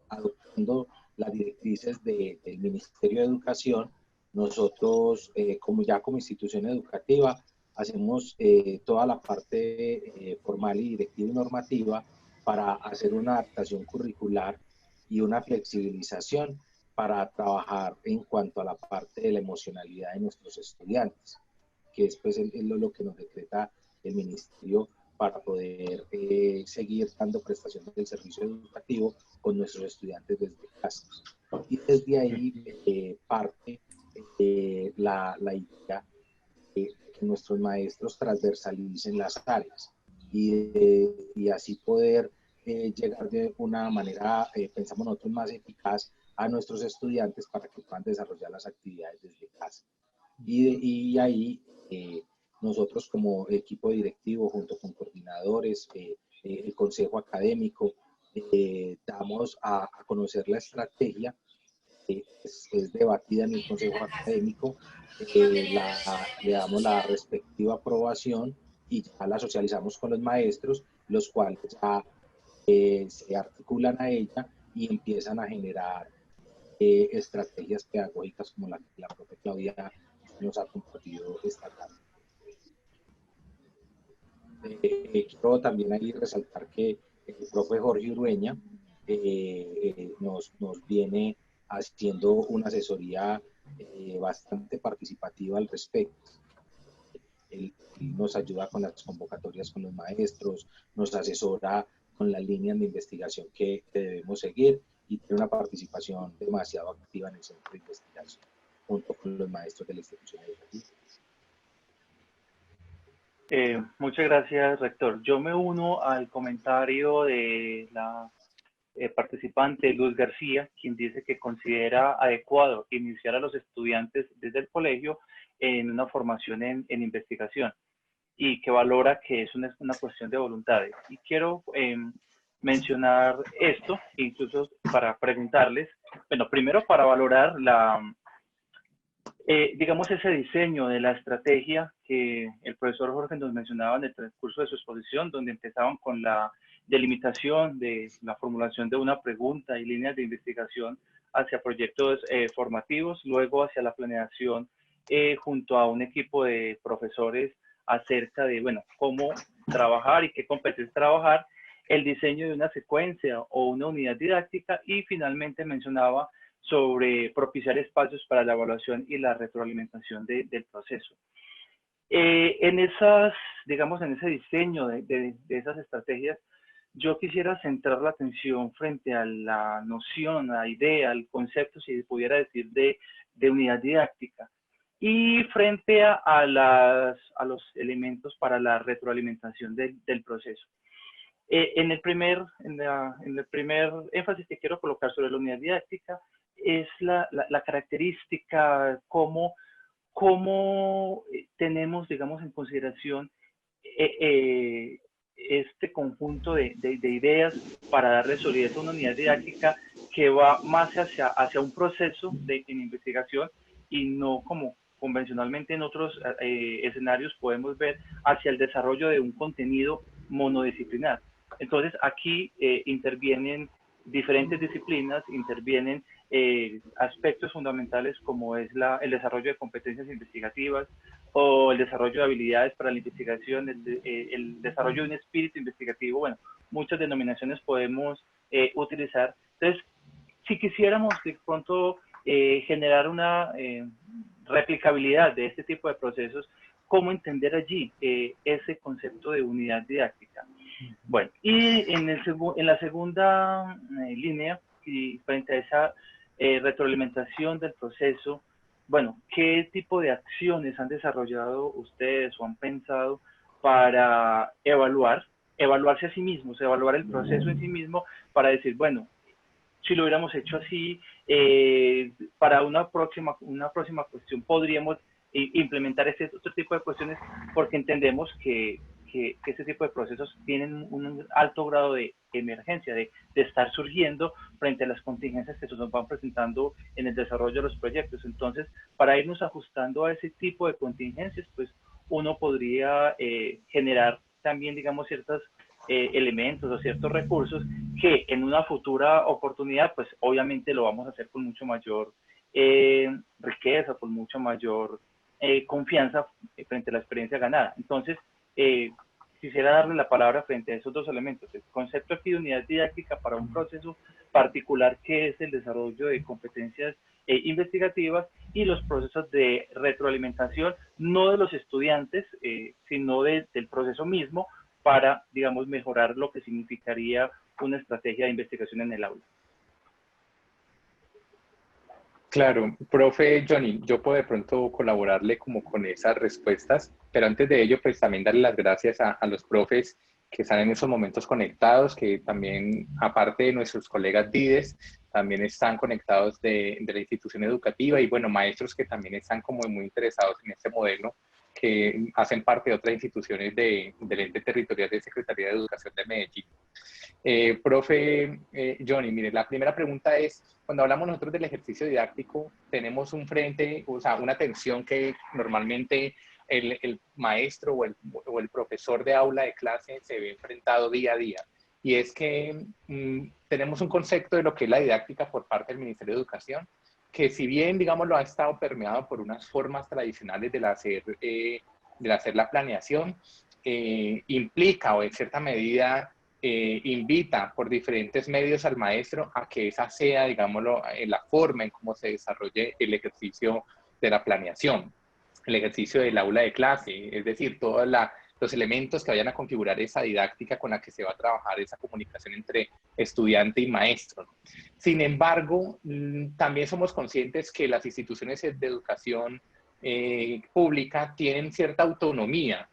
S5: adoptando las directrices del Ministerio de Educación, nosotros como institución educativa hacemos toda la parte formal y directiva y normativa para hacer una adaptación curricular y una flexibilización para trabajar en cuanto a la parte de la emocionalidad de nuestros estudiantes, que es pues lo que nos decreta el Ministerio para poder seguir dando prestaciones del servicio educativo con nuestros estudiantes desde casa. Y desde ahí parte la idea de que nuestros maestros transversalicen las áreas. y así poder llegar de una manera, pensamos nosotros, más eficaz a nuestros estudiantes para que puedan desarrollar las actividades desde casa. Y ahí nosotros como equipo directivo, junto con coordinadores, el consejo académico, damos a conocer la estrategia, es debatida en el consejo académico, le damos la respectiva aprobación y ya la socializamos con los maestros, los cuales ya se articulan a ella y empiezan a generar estrategias pedagógicas como la que la profe Claudia nos ha compartido esta tarde. Quiero también ahí resaltar que el profe Jorge Urueña nos viene haciendo una asesoría bastante participativa al respecto. Él nos ayuda con las convocatorias con los maestros, nos asesora con las líneas de investigación que debemos seguir y tiene una participación demasiado activa en el centro de investigación junto con los maestros de la institución educativa.
S2: Muchas gracias, rector. Yo me uno al comentario de la participante Luz García, quien dice que considera adecuado iniciar a los estudiantes desde el colegio en una formación en investigación y que valora que es una cuestión de voluntades. Y quiero mencionar esto, incluso para preguntarles, bueno, primero para valorar digamos, ese diseño de la estrategia que el profesor Jorge nos mencionaba en el transcurso de su exposición, donde empezaban con la delimitación de la formulación de una pregunta y líneas de investigación hacia proyectos formativos, luego hacia la planeación junto a un equipo de profesores acerca de, bueno, cómo trabajar y qué competencias trabajar, el diseño de una secuencia o una unidad didáctica y finalmente mencionaba sobre propiciar espacios para la evaluación y la retroalimentación del proceso. En esas, digamos, en ese diseño de esas estrategias, yo quisiera centrar la atención frente a la noción, a la idea, al concepto, si pudiera decir, de unidad didáctica y frente a los elementos para la retroalimentación del proceso. En el primer énfasis que quiero colocar sobre la unidad didáctica es la característica, cómo tenemos, digamos, en consideración este conjunto de ideas para darle solidez a una unidad didáctica que va más hacia un proceso en investigación y no como convencionalmente en otros escenarios podemos ver hacia el desarrollo de un contenido monodisciplinar. Entonces aquí intervienen diferentes disciplinas, intervienen aspectos fundamentales como es el desarrollo de competencias investigativas o el desarrollo de habilidades para la investigación, el desarrollo de un espíritu investigativo, bueno, muchas denominaciones podemos utilizar. Entonces, si quisiéramos de pronto generar una replicabilidad de este tipo de procesos, ¿cómo entender allí ese concepto de unidad didáctica? Bueno, y en la segunda línea, y frente a esa retroalimentación del proceso, bueno, ¿qué tipo de acciones han desarrollado ustedes o han pensado para evaluarse a sí mismos, evaluar el proceso en sí mismo para decir, bueno, si lo hubiéramos hecho así, para una próxima cuestión podríamos implementar este otro tipo de cuestiones porque entendemos que este tipo de procesos tienen un alto grado de emergencia, de estar surgiendo frente a las contingencias que se nos van presentando en el desarrollo de los proyectos. Entonces, para irnos ajustando a ese tipo de contingencias, pues uno podría generar también, digamos, ciertos elementos o ciertos recursos que en una futura oportunidad, pues obviamente lo vamos a hacer con mucho mayor riqueza, con mucho mayor confianza frente a la experiencia ganada. Entonces, quisiera darle la palabra frente a esos dos elementos, el concepto aquí de unidad didáctica para un proceso particular que es el desarrollo de competencias investigativas y los procesos de retroalimentación, no de los estudiantes, sino del proceso mismo para, digamos, mejorar lo que significaría una estrategia de investigación en el aula.
S3: Claro, profe Johnny, yo puedo de pronto colaborarle como con esas respuestas, pero antes de ello, pues también darle las gracias a los profes están en esos momentos conectados, que también, aparte de nuestros colegas DIDES, también están conectados de la institución educativa, y bueno, maestros que también están como muy interesados en este modelo, que hacen parte de otras instituciones del ente territorial de Secretaría de Educación de Medellín. Profe Johnny, mire, la primera pregunta es, cuando hablamos nosotros del ejercicio didáctico, tenemos un frente, o sea, una tensión que normalmente el maestro o el profesor de aula de clase se ve enfrentado día a día. Y es que tenemos un concepto de lo que es la didáctica por parte del Ministerio de Educación, que si bien, digamos, lo ha estado permeado por unas formas tradicionales de hacer la planeación, implica o en cierta medida invita por diferentes medios al maestro a que esa sea, digámoslo, la forma en cómo se desarrolle el ejercicio de la planeación, el ejercicio del aula de clase, es decir, todos los elementos que vayan a configurar esa didáctica con la que se va a trabajar esa comunicación entre estudiante y maestro. Sin embargo, también somos conscientes que las instituciones de educación pública tienen cierta autonomía,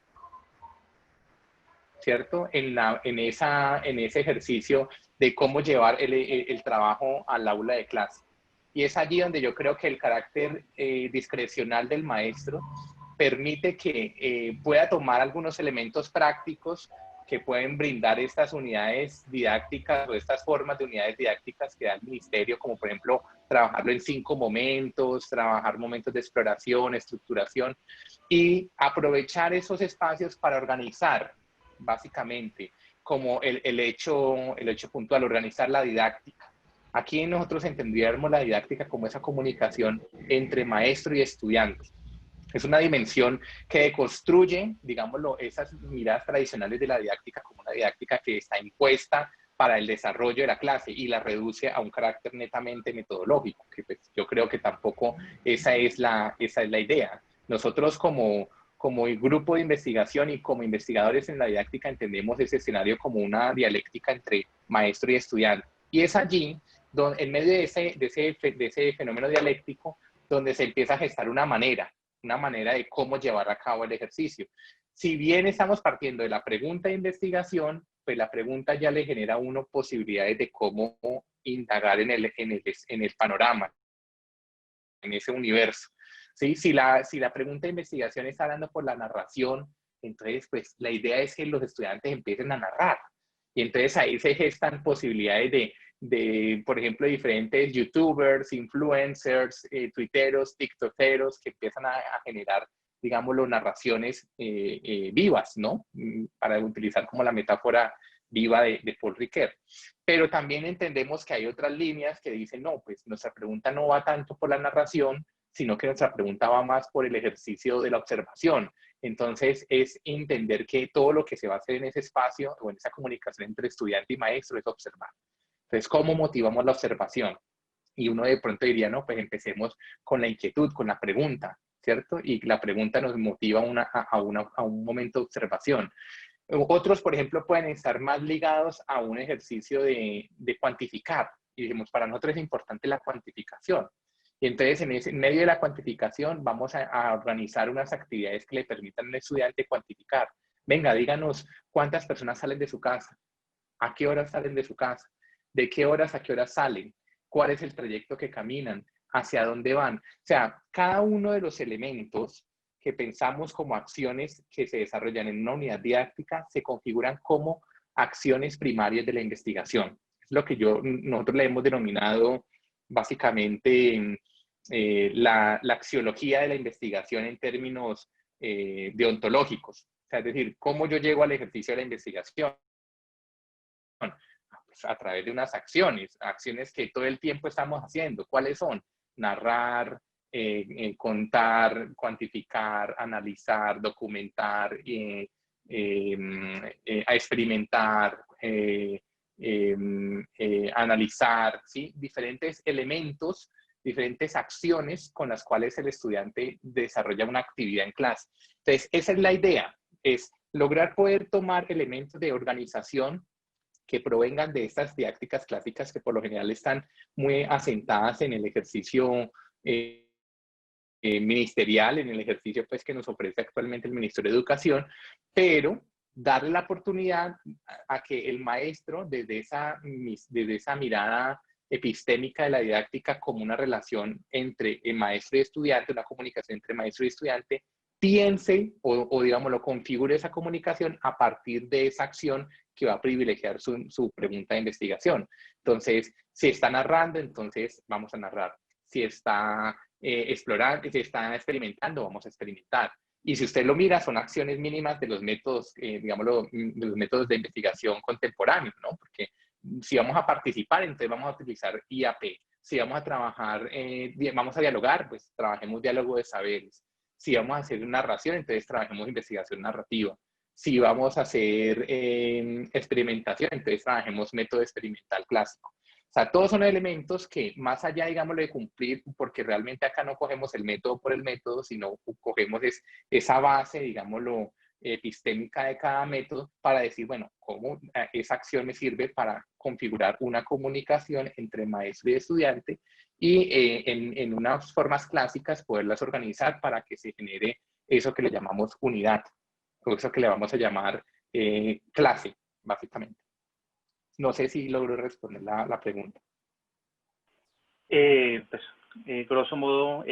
S3: ¿cierto? En ese ejercicio de cómo llevar el trabajo al aula de clase. Y es allí donde yo creo que el carácter discrecional del maestro permite que pueda tomar algunos elementos prácticos que pueden brindar estas unidades didácticas o estas formas de unidades didácticas que da el ministerio, como por ejemplo trabajarlo en 5 momentos, trabajar momentos de exploración, estructuración, y aprovechar esos espacios para organizar básicamente, como el hecho puntual, organizar la didáctica. Aquí nosotros entenderíamos la didáctica como esa comunicación entre maestro y estudiante. Es una dimensión que deconstruye, digámoslo, esas miradas tradicionales de la didáctica como una didáctica que está impuesta para el desarrollo de la clase y la reduce a un carácter netamente metodológico, que pues, yo creo que tampoco esa es la idea. Nosotros como el grupo de investigación y como investigadores en la didáctica entendemos ese escenario como una dialéctica entre maestro y estudiante. Y es allí, donde, en medio de ese fenómeno dialéctico, donde se empieza a gestar una manera de cómo llevar a cabo el ejercicio. Si bien estamos partiendo de la pregunta de investigación, pues la pregunta ya le genera a uno posibilidades de cómo indagar en el panorama, en ese universo. ¿Sí? Si la pregunta de investigación está hablando por la narración, entonces pues la idea es que los estudiantes empiecen a narrar. Y entonces ahí se gestan posibilidades por ejemplo, diferentes youtubers, influencers, tuiteros, tiktokeros que empiezan a generar, digámoslo, narraciones vivas, ¿no? Para utilizar como la metáfora viva de Paul Ricoeur. Pero también entendemos que hay otras líneas que dicen, no, pues nuestra pregunta no va tanto por la narración, sino que nuestra pregunta va más por el ejercicio de la observación. Entonces, es entender que todo lo que se va a hacer en ese espacio o en esa comunicación entre estudiante y maestro es observar. Entonces, ¿cómo motivamos la observación? Y uno de pronto diría, no, pues empecemos con la inquietud, con la pregunta, ¿cierto? Y la pregunta nos motiva a un momento de observación. Otros, por ejemplo, pueden estar más ligados a un ejercicio de cuantificar. Y dijimos, para nosotros es importante la cuantificación. Y entonces, en medio de la cuantificación, vamos a organizar unas actividades que le permitan al estudiante cuantificar. Venga, díganos cuántas personas salen de su casa, a qué horas salen de su casa, de qué horas a qué horas salen, cuál es el trayecto que caminan, hacia dónde van. O sea, cada uno de los elementos que pensamos como acciones que se desarrollan en una unidad didáctica se configuran como acciones primarias de la investigación. Es lo que nosotros le hemos denominado básicamente la axiología de la investigación en términos deontológicos. O sea, es decir, cómo yo llego al ejercicio de la investigación. Pues a través de unas acciones que todo el tiempo estamos haciendo. ¿Cuáles son? Narrar, contar, cuantificar, analizar, documentar, a experimentar, analizar, ¿sí? Diferentes elementos, diferentes acciones con las cuales el estudiante desarrolla una actividad en clase. Entonces, esa es la idea, es lograr poder tomar elementos de organización que provengan de estas didácticas clásicas que por lo general están muy asentadas en el ejercicio ministerial, en el ejercicio pues, que nos ofrece actualmente el Ministerio de Educación, pero darle la oportunidad a que el maestro, desde esa mirada epistémica de la didáctica como una relación entre el maestro y estudiante, una comunicación entre maestro y estudiante, piense o digámoslo, configure esa comunicación a partir de esa acción que va a privilegiar su pregunta de investigación. Entonces, si está narrando, entonces vamos a narrar. Si está explorando, si está experimentando, vamos a experimentar. Y si usted lo mira, son acciones mínimas de los métodos, digámoslo, de los métodos de investigación contemporáneos, ¿no? Porque si vamos a participar, entonces vamos a utilizar IAP. Si vamos a trabajar, vamos a dialogar, pues trabajemos diálogo de saberes. Si vamos a hacer narración, entonces trabajemos investigación narrativa. Si vamos a hacer experimentación, entonces trabajemos método experimental clásico. O sea, todos son elementos que más allá, digámoslo, de cumplir, porque realmente acá no cogemos el método por el método, sino cogemos esa base, digámoslo, epistémica de cada método para decir, bueno, cómo esa acción me sirve para configurar una comunicación entre maestro y estudiante y en unas formas clásicas poderlas organizar para que se genere eso que le llamamos unidad, o eso que le vamos a llamar clase, básicamente. No sé si logro responder la pregunta.
S2: Grosso modo,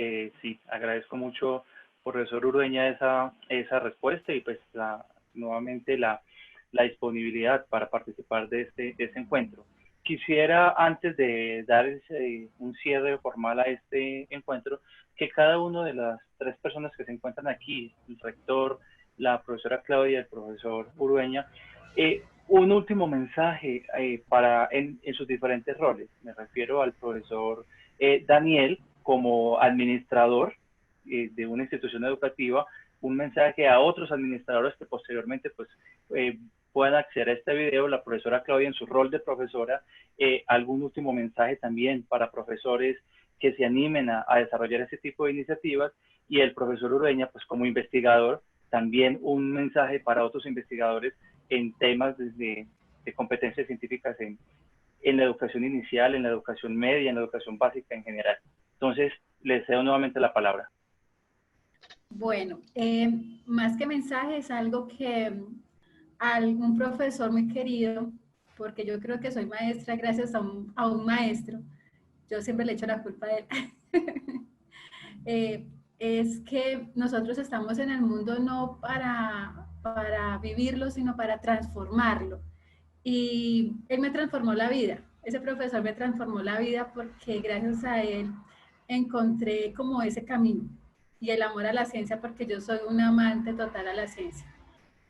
S2: sí, agradezco mucho, profesor Urueña, esa respuesta y pues nuevamente la disponibilidad para participar de este encuentro. Quisiera, antes de dar un cierre formal a este encuentro, que cada una de las 3 personas que se encuentran aquí, el rector, la profesora Claudia y el profesor Urueña, un último mensaje en sus diferentes roles. Me refiero al profesor Daniel como administrador de una institución educativa, un mensaje a otros administradores que posteriormente pues, puedan acceder a este video, la profesora Claudia en su rol de profesora, algún último mensaje también para profesores que se animen a desarrollar ese tipo de iniciativas, y el profesor Urueña pues como investigador, también un mensaje para otros investigadores en temas de competencias científicas en la educación inicial, en la educación media, en la educación básica en general. Entonces, les cedo nuevamente la palabra.
S4: Bueno, más que mensaje, es algo que algún profesor muy querido, porque yo creo que soy maestra gracias a un maestro, yo siempre le echo la culpa a él, es que nosotros estamos en el mundo no para vivirlo, sino para transformarlo. Y él me transformó la vida, ese profesor me transformó la vida porque gracias a él encontré como ese camino y el amor a la ciencia, porque yo soy una amante total a la ciencia.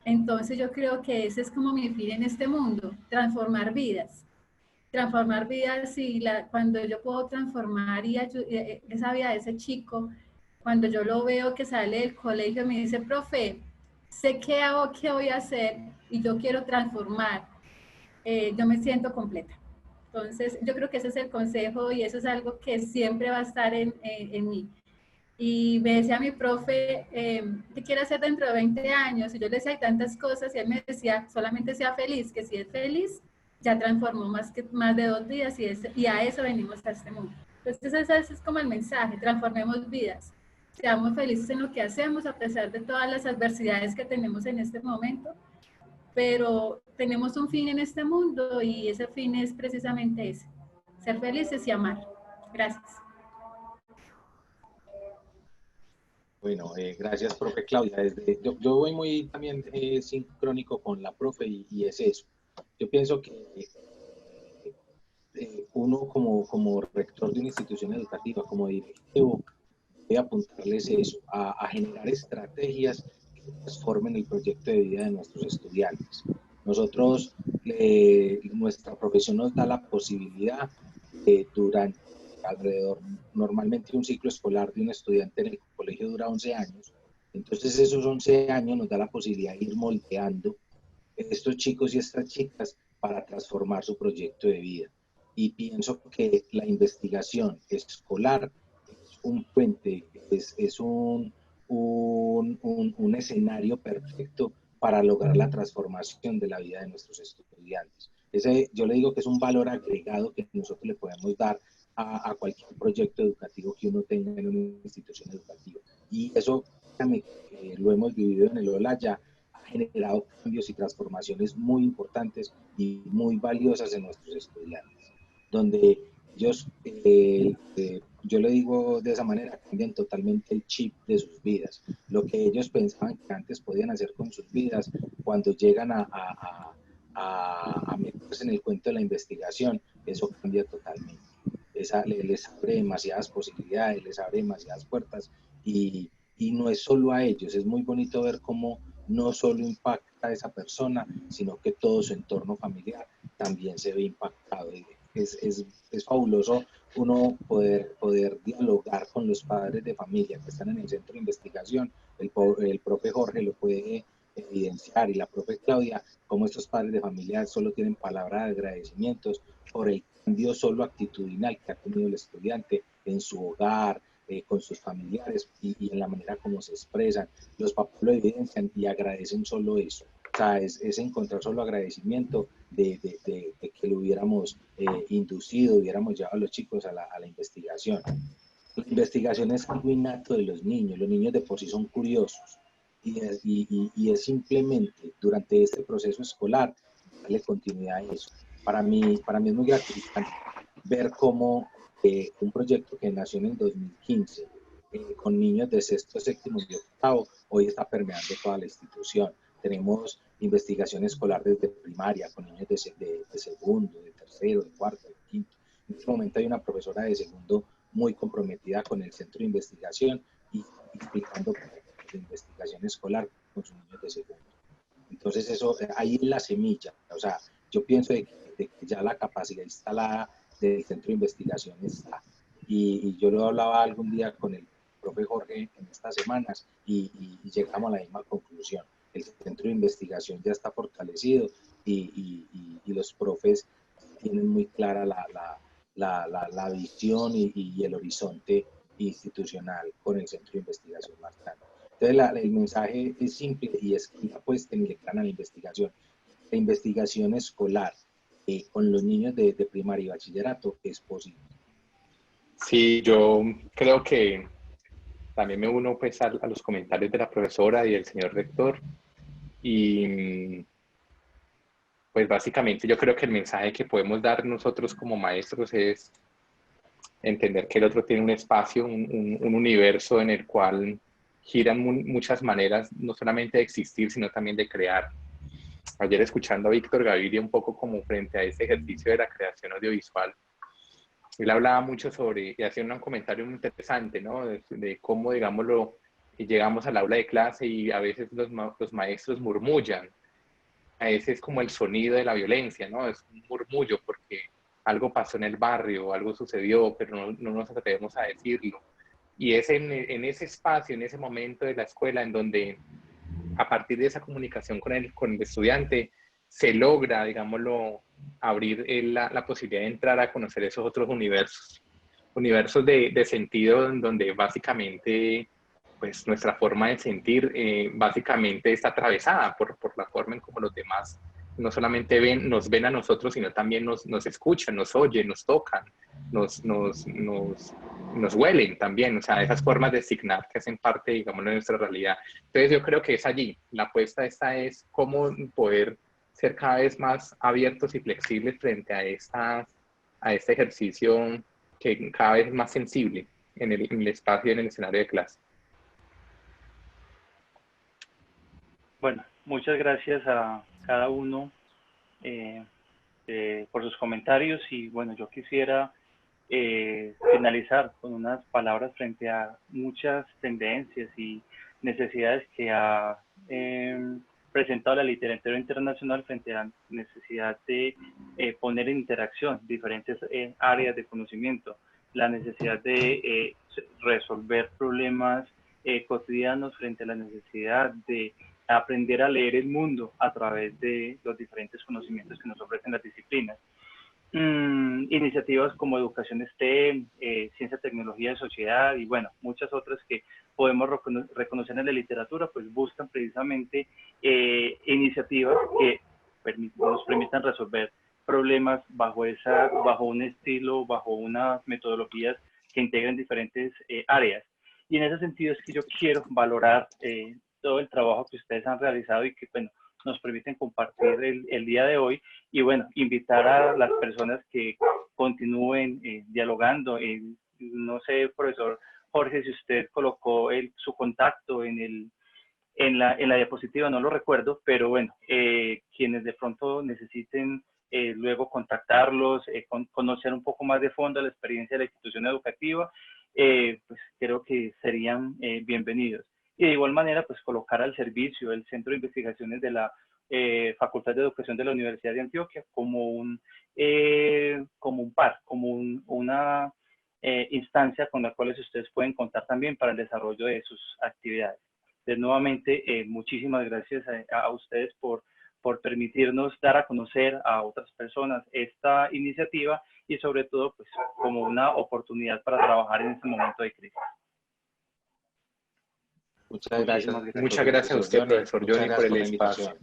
S4: Entonces yo creo que ese es como mi fin en este mundo, transformar vidas y cuando yo puedo transformar esa vida de ese chico, cuando yo lo veo que sale del colegio y me dice, profe, sé qué hago, qué voy a hacer y yo quiero transformar, yo me siento completa. Entonces yo creo que ese es el consejo y eso es algo que siempre va a estar en mí. Y me decía mi profe, ¿qué quiere hacer dentro de 20 años? Y yo le decía, hay tantas cosas, y él me decía, solamente sea feliz, que si es feliz, ya transformó más de 2 vidas, y a eso venimos a este mundo. Entonces ese es como el mensaje, transformemos vidas, seamos felices en lo que hacemos, a pesar de todas las adversidades que tenemos en este momento, pero tenemos un fin en este mundo, y ese fin es precisamente ese, ser felices y amar. Gracias.
S5: Bueno, gracias, profe Claudia. Yo voy muy también sincrónico con la profe y es eso. Yo pienso que uno como rector de una institución educativa, como directivo, debe apuntarles eso, a generar estrategias que transformen el proyecto de vida de nuestros estudiantes. Nosotros, nuestra profesión nos da la posibilidad durante alrededor, normalmente un ciclo escolar de un estudiante en el colegio dura 11 años, entonces esos 11 años nos da la posibilidad de ir moldeando estos chicos y estas chicas para transformar su proyecto de vida. Y pienso que la investigación escolar es un puente, es un escenario perfecto para lograr la transformación de la vida de nuestros estudiantes. Yo le digo que es un valor agregado que nosotros le podemos dar a cualquier proyecto educativo que uno tenga en una institución educativa. Y eso, lo hemos vivido en el Olaya, ha generado cambios y transformaciones muy importantes y muy valiosas en nuestros estudiantes, donde ellos, yo le digo de esa manera, cambian totalmente el chip de sus vidas. Lo que ellos pensaban que antes podían hacer con sus vidas, cuando llegan a meterse en el cuento de la investigación, eso cambia totalmente. Les abre demasiadas posibilidades, les abre demasiadas puertas y no es solo a ellos, es muy bonito ver cómo no solo impacta a esa persona, sino que todo su entorno familiar también se ve impactado. Es fabuloso uno poder dialogar con los padres de familia que están en el centro de investigación. El profe Jorge lo puede evidenciar y la profe Claudia, como estos padres de familia solo tienen palabras de agradecimientos por el cambio solo actitudinal que ha tenido el estudiante en su hogar, con sus familiares y en la manera como se expresan. Los papás lo evidencian y agradecen solo eso. O sea, es encontrar solo agradecimiento de que lo hubiéramos inducido, hubiéramos llevado a los chicos a la investigación. La investigación es algo innato de los niños de por sí son curiosos y es simplemente durante este proceso escolar darle continuidad a eso. Para mí es muy gratificante ver cómo un proyecto que nació en el 2015 con niños de sexto, séptimo y octavo, hoy está permeando toda la institución. Tenemos investigación escolar desde primaria, con niños de segundo, de tercero, de cuarto, de quinto. En este momento hay una profesora de segundo muy comprometida con el centro de investigación y explicando de investigación escolar con sus niños de segundo. Entonces eso, ahí es la semilla. O sea, yo pienso de que ya la capacidad instalada del centro de investigación está. Y yo lo hablaba algún día con el profe Jorge en estas semanas y llegamos a la misma conclusión. El centro de investigación ya está fortalecido y los profes tienen muy clara la visión y el horizonte institucional con el centro de investigación más grande. Entonces el mensaje es simple y es que apuesten y le crean a la investigación. La investigación escolar con los niños de primaria y bachillerato es posible.
S3: Sí, yo creo que también me uno pues a los comentarios de la profesora y del señor rector y pues básicamente yo creo que el mensaje que podemos dar nosotros como maestros es entender que el otro tiene un espacio, un universo en el cual giran muchas maneras no solamente de existir sino también de crear. Ayer escuchando a Víctor Gaviria un poco como frente a ese ejercicio de la creación audiovisual, él hablaba mucho sobre, y hacía un comentario muy interesante, ¿no? De cómo, digámoslo, llegamos al aula de clase y a veces los maestros murmullan. A veces es como el sonido de la violencia, ¿no? Es un murmullo porque algo pasó en el barrio, algo sucedió, pero no nos atrevemos a decirlo. Y es en ese espacio, en ese momento de la escuela en donde a partir de esa comunicación con el estudiante se logra, digámoslo, abrir la posibilidad de entrar a conocer esos otros universos de sentido en donde básicamente pues nuestra forma de sentir básicamente está atravesada por la forma en como los demás no solamente nos ven a nosotros, sino también nos escuchan, nos oyen, nos tocan, nos huelen también, o sea, esas formas de signar que hacen parte, digamos, de nuestra realidad. Entonces yo creo que es allí, la apuesta esta es cómo poder ser cada vez más abiertos y flexibles frente a este ejercicio que cada vez es más sensible en el espacio y en el escenario de clase.
S2: Bueno, muchas gracias a cada uno por sus comentarios y bueno, yo quisiera finalizar con unas palabras frente a muchas tendencias y necesidades que ha presentado la literatura internacional frente a la necesidad de poner en interacción diferentes áreas de conocimiento, la necesidad de resolver problemas cotidianos frente a la necesidad de aprender a leer el mundo a través de los diferentes conocimientos que nos ofrecen las disciplinas. Iniciativas como educación STEM, ciencia, tecnología y sociedad y bueno, muchas otras que podemos reconocer en la literatura, pues buscan precisamente iniciativas que nos permitan resolver problemas bajo un estilo, bajo unas metodologías que integran diferentes áreas. Y en ese sentido es que yo quiero valorar todo el trabajo que ustedes han realizado y que, bueno, nos permiten compartir el día de hoy. Y bueno, invitar a las personas que continúen dialogando. No sé, profesor Jorge, si usted colocó su contacto en la diapositiva, no lo recuerdo, pero bueno, quienes de pronto necesiten luego contactarlos, conocer un poco más de fondo la experiencia de la institución educativa, pues creo que serían bienvenidos. Y de igual manera, pues colocar al servicio el Centro de Investigaciones de la Facultad de Educación de la Universidad de Antioquia como una instancia con la cual ustedes pueden contar también para el desarrollo de sus actividades. Entonces, nuevamente, muchísimas gracias a ustedes por permitirnos dar a conocer a otras personas esta iniciativa y sobre todo pues como una oportunidad para trabajar en este momento de crisis.
S5: Muchas gracias.
S3: Muchas gracias a usted, profesor Johnny, por el espacio.